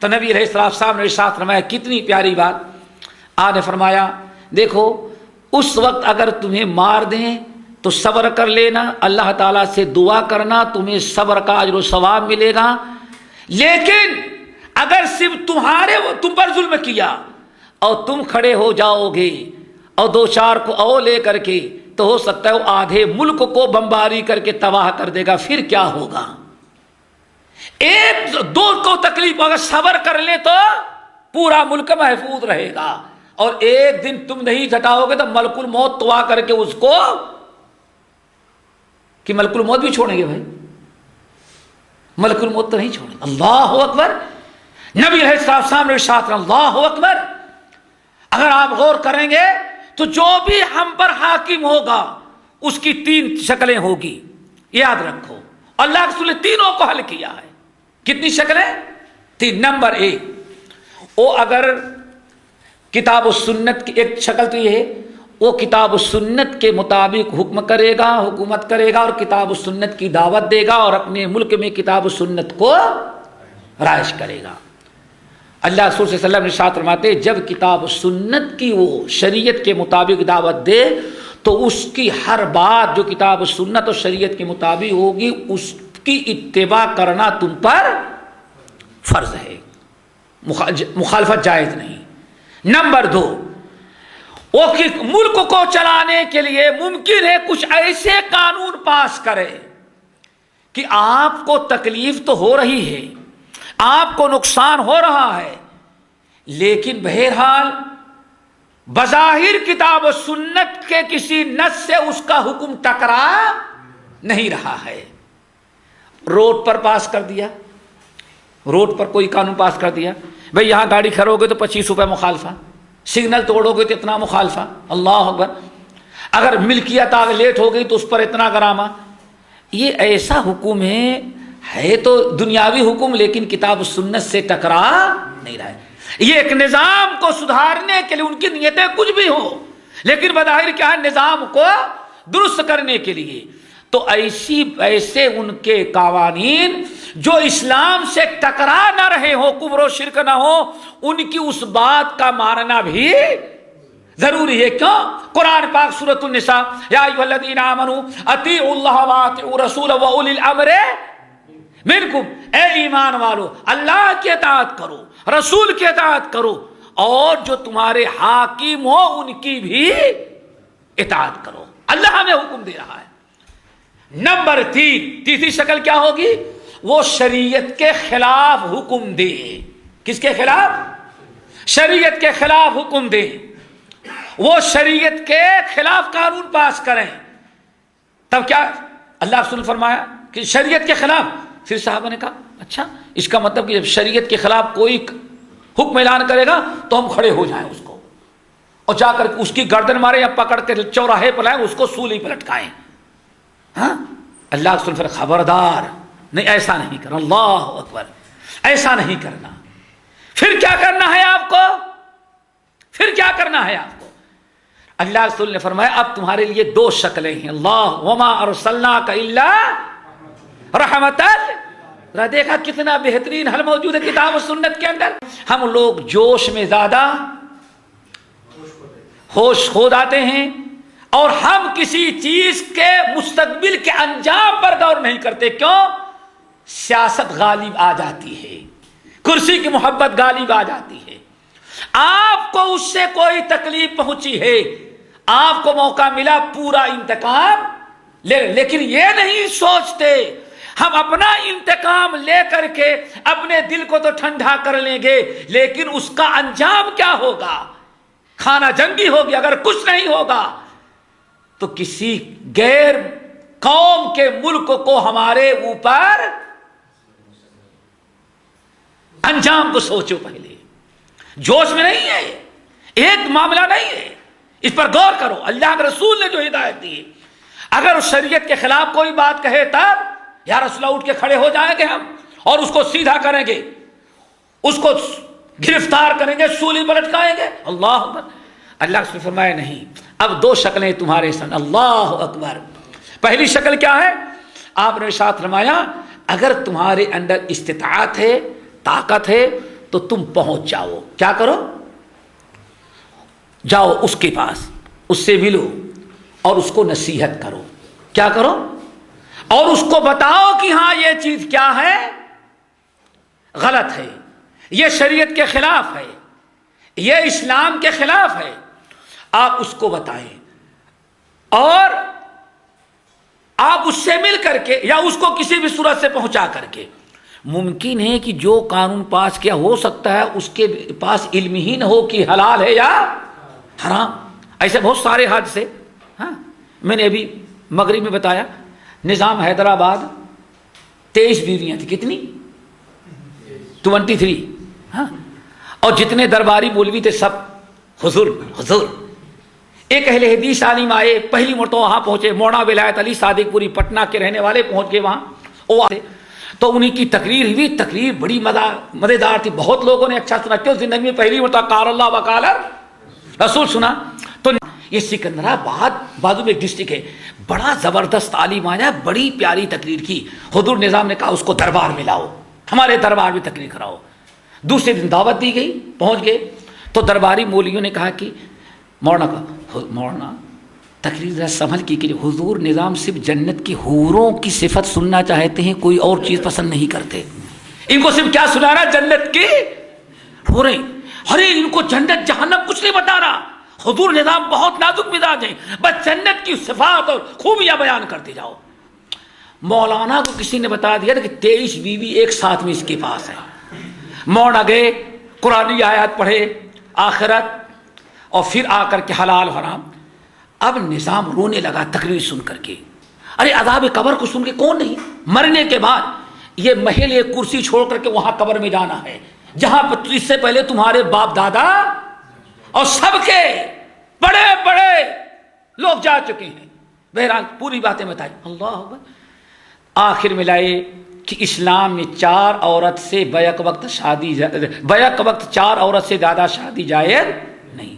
تو نبی علیہ السلام نے ارشاد فرمایا کتنی پیاری بات. آپ نے فرمایا دیکھو اس وقت اگر تمہیں مار دیں تو صبر کر لینا, اللہ تعالیٰ سے دعا کرنا, تمہیں صبر کا اجر و ثواب ملے گا. لیکن اگر صرف تم پر ظلم کیا اور تم کھڑے ہو جاؤ گے اور دو چار کو او لے کر کے تو ہو سکتا ہے وہ آدھے ملک کو بمباری کر کے تباہ کر دے گا. پھر کیا ہوگا؟ ایک دو کو تکلیف اگر صبر کر لے تو پورا ملک محفوظ رہے گا. اور ایک دن تم نہیں جھٹاؤ گے تو ملک الموت تو آ کر کے اس کو کہ ملک الموت بھی چھوڑیں گے. بھائی ملک الموت تو نہیں چھوڑیں گے. اللہ اکبر. نبی علیہ السلام نے ارشاد اللہ اکبر. اگر آپ غور کریں گے تو جو بھی ہم پر حاکم ہوگا اس کی 3 شکلیں ہوگی. یاد رکھو اللہ کے رسول نے تینوں کو حل کیا ہے. کتنی شکلیں؟ 3. نمبر 1 وہ اگر کتاب و سنت کی ایک شکل تو یہ ہے وہ کتاب و سنت کے مطابق حکم کرے گا, حکومت کرے گا اور کتاب و سنت کی دعوت دے گا اور اپنے ملک میں کتاب و سنت کو رائج کرے گا. اللہ رسول صلی اللہ علیہ وسلم ارشاد فرماتے جب کتاب و سنت کی وہ شریعت کے مطابق دعوت دے تو اس کی ہر بات جو کتاب و سنت اور شریعت کے مطابق ہوگی اس کی اتباع کرنا تم پر فرض ہے, مخالفت جائز نہیں. نمبر 2 وہ ملک کو چلانے کے لیے ممکن ہے کچھ ایسے قانون پاس کرے کہ آپ کو تکلیف تو ہو رہی ہے, آپ کو نقصان ہو رہا ہے, لیکن بہرحال بظاہر کتاب و سنت کے کسی نص سے اس کا حکم ٹکرا نہیں رہا ہے. روڈ پر پاس کر دیا, روڈ پر کوئی قانون پاس کر دیا بھئی یہاں گاڑی کھڑو گے تو 25 روپے مخالفہ, سگنل توڑو گے تو اتنا مخالفہ. اللہ اکبر. اگر ملکیت آگے لیٹ ہو گئی تو اس پر اتنا غرامہ. یہ ایسا حکم ہے تو دنیاوی حکم لیکن کتاب و سنت سے ٹکرا نہیں رہا ہے. یہ ایک نظام کو سدھارنے کے لیے ان کی نیتیں کچھ بھی ہوں لیکن بظاہر کیا ہے نظام کو درست کرنے کے لیے. تو ایسے ان کے قوانین جو اسلام سے ٹکرا نہ رہے ہو, کفر و شرک نہ ہو, ان کی اس بات کا ماننا بھی ضروری ہے. کیوں؟ قرآن پاک سورۃ النساء یا ایھا الذین آمنوا اطیعوا اللہ واطیعوا الرسول واولی الامر منکم, اے ایمان والو اللہ کی اطاعت کرو, رسول کی اطاعت کرو اور جو تمہارے حاکم ہو ان کی بھی اطاعت کرو. اللہ ہمیں حکم دے رہا ہے. نمبر 3 تیسری شکل کیا ہوگی؟ وہ شریعت کے خلاف حکم دے. کس کے خلاف؟ شریعت کے خلاف حکم دے. وہ شریعت کے خلاف قانون پاس کریں. تب کیا اللہ رسول نے فرمایا کہ شریعت کے خلاف. پھر صحابہ نے کہا اچھا اس کا مطلب کہ جب شریعت کے خلاف کوئی حکم اعلان کرے گا تو ہم کھڑے ہو جائیں اس کو اور جا کر اس کی گردن مارے یا پکڑ کے چوراہے پر لائیں اس کو سولی پر لٹکائیں. ہاں اللہ رسول نے خبردار نہیں ایسا نہیں کرنا. اللہ اکبر. ایسا نہیں کرنا. پھر کیا کرنا ہے آپ کو؟ پھر کیا کرنا ہے آپ کو؟ اللہ رسول نے فرمایا اب تمہارے لیے 2 شکلیں ہیں. اللہ وما ارسلناک الا رحمتا. دیکھا کتنا بہترین حل موجود ہے کتاب و سنت کے اندر. ہم لوگ جوش میں زیادہ ہوش کھو جاتے ہیں اور ہم کسی چیز کے مستقبل کے انجام پر غور نہیں کرتے. کیوں؟ سیاست غالب آ جاتی ہے, کرسی کی محبت غالب آ جاتی ہے. آپ کو اس سے کوئی تکلیف پہنچی ہے, آپ کو موقع ملا پورا انتقام لے, لیکن یہ نہیں سوچتے ہم اپنا انتقام لے کر کے اپنے دل کو تو ٹھنڈا کر لیں گے، لیکن اس کا انجام کیا ہوگا؟ کھانا جنگی ہوگی۔ اگر کچھ نہیں ہوگا تو کسی غیر قوم کے ملک کو ہمارے اوپر انجام کو سوچو پہلے، جوش میں نہیں ہے، ایک معاملہ نہیں ہے، اس پر غور کرو۔ اللہ کے رسول نے جو ہدایت دی، اگر اس شریعت کے خلاف کوئی بات کہے تب یا رسول اللہ اٹھ کے کھڑے ہو جائیں گے ہم اور اس کو سیدھا کریں گے، اس کو گرفتار کریں گے، سولی پر لٹکائیں گے۔ اللہ اکبر۔ اللہ نے فرمایا نہیں، اب دو شکلیں تمہارے سامنے۔ اللہ اکبر۔ پہلی شکل کیا ہے؟ آپ نے ارشاد فرمایا اگر تمہارے اندر استطاعت ہے، طاقت ہے تو تم پہنچ جاؤ۔ کیا کرو؟ جاؤ اس کے پاس، اس سے ملو اور اس کو نصیحت کرو۔ کیا کرو؟ اور اس کو بتاؤ کہ ہاں یہ چیز کیا ہے، غلط ہے، یہ شریعت کے خلاف ہے، یہ اسلام کے خلاف ہے۔ آپ اس کو بتائیں اور آپ اس سے مل کر کے یا اس کو کسی بھی صورت سے پہنچا کر کے، ممکن ہے کہ جو قانون پاس کیا ہو سکتا ہے اس کے پاس علم ہی نہ ہو کہ حلال ہے یا حرام۔ ایسے بہت سارے حادثے، ہاں میں نے ابھی مغرب میں بتایا، نظام حیدرآباد 23 بیویاں تھیں، کتنی؟ 23۔ ہاں، اور جتنے درباری مولوی تھے سب حضور حضور۔ ایک اہل حدیث عالم آئے، پہلی مرتبہ وہاں پہنچے، مولانا ولایت علی صادق پوری پٹنہ کے رہنے والے پہنچ گئے وہاں، وہ آتے تو انہی کی تقریر ہوئی، تقریر بڑی مزیدار تھی، بہت لوگوں نے اچھا سنا، کیوں زندگی میں پہلی مرتبہ قال اللہ وقال رسول سنا۔ تو یہ سکندرآباد بازو میں ایک ڈسٹرکٹ ہے، بڑا زبردست عالم آیا، بڑی پیاری تقریر کی۔ حضور نظام نے کہا اس کو دربار میں لاؤ، ہمارے دربار میں تقریر کراؤ۔ دوسرے دن دعوت دی گئی، پہنچ گئے تو درباری مولویوں نے کہا کہ مولانا تقریر ذرا سنبھل کی کہ حضور نظام صرف جنت کی حوروں کی صفت سننا چاہتے ہیں، کوئی اور چیز پسند نہیں کرتے۔ ان کو صرف کیا سنا رہا؟ جنت کی حوریں۔ ارے ان کو جنت جہنم کچھ نہیں بتا رہا، حضور نظام بہت نازک مزاج ہیں، بس جنت کی صفات اور خوبیاں بیان کرتے جاؤ۔ مولانا کو کسی نے بتا دیا کہ 23 بیوی ایک ساتھ میں اس کے پاس ہے۔ مولانا گئے، قرآنی آیات پڑھے، آخرت، اور پھر آ کر کے حلال حرام۔ اب نظام رونے لگا تقریر سن کر کے۔ ارے عذاب قبر کو سن کے کون نہیں؟ مرنے کے بعد یہ محل ایک کرسی چھوڑ کر کے وہاں قبر میں جانا ہے جہاں اس سے پہلے تمہارے باپ دادا اور سب کے بڑے بڑے لوگ جا چکے ہیں۔ بہرحال پوری باتیں بتائی۔ اللہ اکبر۔ آخر میں لائے کہ اسلام میں 4 عورت سے بیک وقت 4 عورت سے زیادہ شادی جائز نہیں۔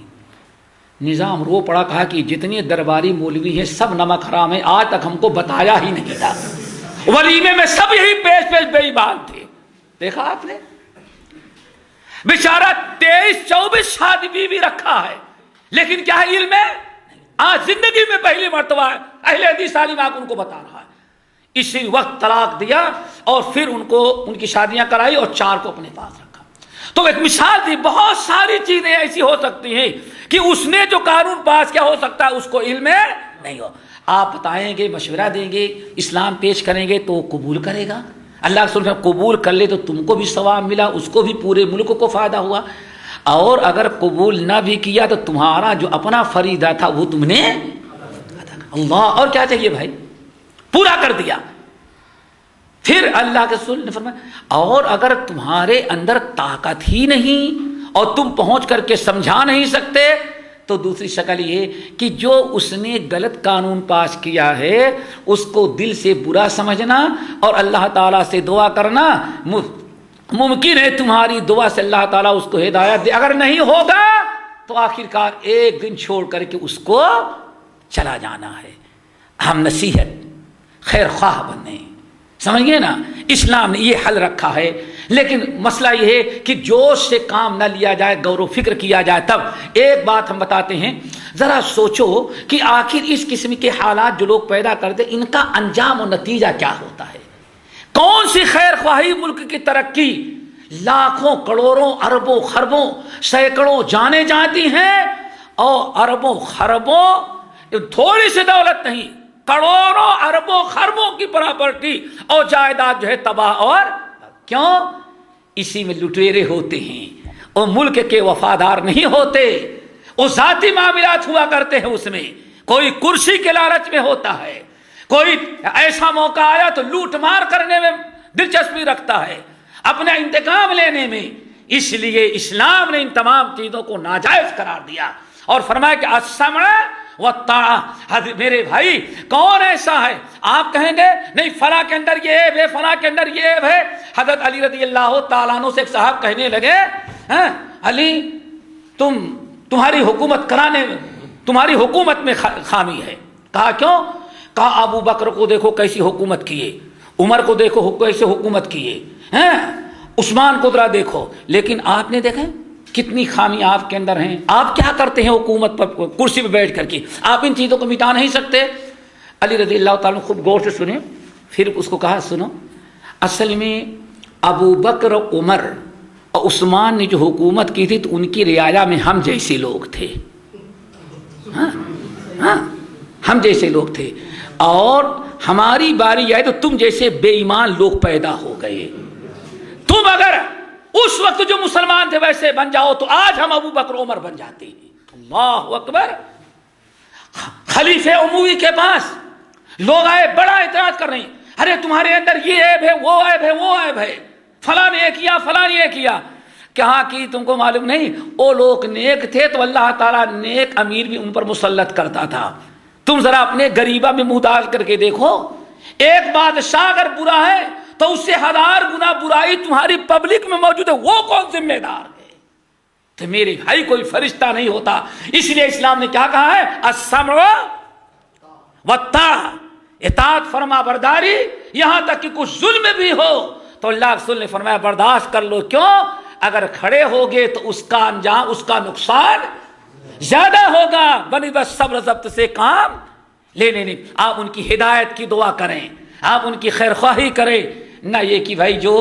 نظام رو پڑا، کہا کہ جتنے درباری مولوی ہیں سب نمک حرام ہیں، آج تک ہم کو بتایا ہی نہیں تھا، ولیمے میں سب یہی پیش بے ایمان تھے۔ دیکھا آپ نے، بیچارہ 23-24 شادی بیوی رکھا ہے، لیکن کیا ہے علم ہے؟ آج زندگی میں پہلی مرتبہ اہل حدیث عالم آ کے ان کو بتا رہا ہے۔ اسی وقت طلاق دیا اور پھر ان کی شادیاں کرائی اور 4 کو اپنے پاس رکھا۔ تو ایک مثال تھی، بہت ساری چیزیں ایسی ہو سکتی ہیں کہ اس نے جو قانون پاس کیا ہو سکتا ہے اس کو علم نہیں ہو۔ آپ بتائیں گے، مشورہ دیں گے، اسلام پیش کریں گے تو وہ قبول کرے گا۔ اللہ کے رسول قبول کر لے تو تم کو بھی ثواب ملا، اس کو بھی پورے ملک کو فائدہ ہوا، اور اگر قبول نہ بھی کیا تو تمہارا جو اپنا فریضہ تھا وہ تم نے اللہ، اور کیا چاہیے بھائی، پورا کر دیا۔ پھر اللہ کے رسول نے فرمایا اور اگر تمہارے اندر طاقت ہی نہیں اور تم پہنچ کر کے سمجھا نہیں سکتے تو دوسری شکل یہ کہ جو اس نے غلط قانون پاس کیا ہے اس کو دل سے برا سمجھنا اور اللہ تعالیٰ سے دعا کرنا۔ ممکن ہے تمہاری دعا سے اللہ تعالیٰ اس کو ہدایت دے، اگر نہیں ہوگا تو آخرکار ایک دن چھوڑ کر کے اس کو چلا جانا ہے۔ ہم نصیحت خیر خواہ بنیں، سمجھ گئے نا؟ اسلام نے یہ حل رکھا ہے، لیکن مسئلہ یہ ہے کہ جوش سے کام نہ لیا جائے، غور و فکر کیا جائے۔ تب ایک بات ہم بتاتے ہیں، ذرا سوچو کہ آخر اس قسم کے حالات جو لوگ پیدا کرتے ان کا انجام و نتیجہ کیا ہوتا ہے؟ کون سی خیر خواہی ملک کی ترقی، لاکھوں کروڑوں اربوں خربوں سینکڑوں جانیں جاتی ہیں اور اربوں خربوں، تھوڑی سی دولت نہیں، کروڑوں اربوں خربوں کی پراپرٹی اور جائیداد جو ہے تباہ، اور کیوں؟ اسی میں لٹیرے ہوتے ہیں، اور ملک کے وفادار نہیں ہوتے، وہ ذاتی معاملات ہوا کرتے ہیں، اس میں کوئی کرسی کے لالچ میں ہوتا ہے، کوئی ایسا موقع آیا تو لوٹ مار کرنے میں دلچسپی رکھتا ہے، اپنا انتقام لینے میں۔ اس لیے اسلام نے ان تمام چیزوں کو ناجائز قرار دیا اور فرمایا کہ السمع والطاعہ۔ میرے بھائی کون ایسا ہے آپ کہیں گے نہیں فلاں کے اندر یہ عیب ہے، فلاں کے اندر یہ عیب ہے۔ حضرت علی رضی اللہ تعالیٰ عنہ سے ایک صاحب کہنے لگے علی تمہاری حکومت میں خامی ہے۔ کہا کیوں؟ کہا ابو بکر کو دیکھو کیسی حکومت کیے، عمر کو دیکھو کیسے حکومت کیے، عثمان کو ذرا دیکھو، لیکن آپ نے دیکھا کتنی خامی آپ کے اندر ہیں، آپ کیا کرتے ہیں حکومت پر کرسی پہ بیٹھ کر کے، آپ ان چیزوں کو مٹا نہیں سکتے۔ علی رضی اللہ تعالیٰ خوب غور سے سنے، پھر اس کو کہا سنو، اصل میں ابو بکر، عمر اور عثمان نے جو حکومت کی تھی تو ان کی رعایا میں ہم جیسے لوگ تھے، ہم جیسے لوگ تھے، اور ہماری باری آئی تو تم جیسے بے ایمان لوگ پیدا ہو گئے۔ تم اگر اس وقت جو مسلمان تھے ویسے بن جاؤ تو آج ہم ابو بکر عمر بن جاتے ہیں۔ اللہ اکبر۔ خلیفہ اموی کے پاس لوگ آئے بڑا اعتراض کر رہے ہیں، ارے تمہارے اندر یہ عیب ہے، وہ عیب ہے، وہ عیب ہے، فلاں نے یہ کیا، فلاں نے یہ کیا۔ کہاں کی تم کو معلوم نہیں؟ وہ لوگ نیک تھے تو اللہ تعالیٰ نیک امیر بھی ان پر مسلط کرتا تھا۔ تم ذرا اپنے غریبہ میں منہ ڈال کر کے دیکھو، ایک بادشاہ اگر برا ہے تو اس سے 1000 گنا برائی تمہاری پبلک میں موجود ہے، وہ کون ذمہ دار ہے؟ تو میرے بھائی کوئی فرشتہ نہیں ہوتا۔ اس لیے اسلام نے کیا کہا ہے؟ السمع والطاعہ، اطاعت فرما برداری، یہاں تک کہ کچھ ظلم بھی ہو تو اللہ رسول نے فرمایا برداشت کر لو۔ کیوں؟ اگر کھڑے ہوگے تو اس کا انجام، اس کا نقصان زیادہ ہوگا، بنسبت صبر ضبط سے کام لینے نہیں۔ آپ ان کی ہدایت کی دعا کریں، آپ ان کی خیر خواہی کریں، نہ یہ کہ بھائی جو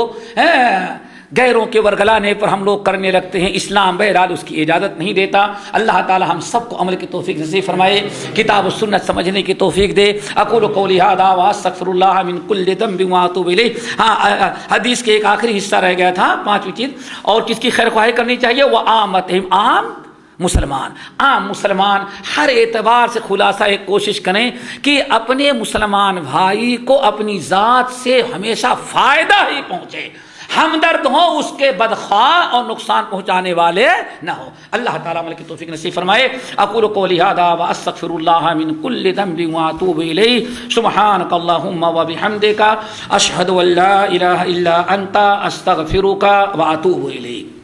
غیروں کے ورگلانے پر ہم لوگ کرنے لگتے ہیں۔ اسلام بہرحال اس کی اجازت نہیں دیتا۔ اللہ تعالی ہم سب کو عمل کی توفیق نصیب فرمائے، کتاب و سنت سمجھنے کی توفیق دے۔ اقول قولی ھذا واستغفر اللہ من کل ذنب واتوب الیہ۔ حدیث کے ایک آخری حصہ رہ گیا تھا، 5ویں چیز، اور کس کی خیر خواہی کرنی چاہیے؟ وہ عامتہم، عام مسلمان ہر اعتبار سے خلاصہ ایک کوشش کریں کہ اپنے مسلمان بھائی کو اپنی ذات سے ہمیشہ فائدہ ہی پہنچے، ہمدرد ہو، اس کے بدخواہ اور نقصان پہنچانے والے نہ ہو۔ اللہ تعالیٰ عمل کی توفیق نصیب فرمائے۔ اقول قولی ھذا واستغفر اللہ من کل ذنب واتوب الیہ۔ سبحانک اللہم وبحمدک، اشہد ان لا الہ الا انت، استغفرک واتوب الیک۔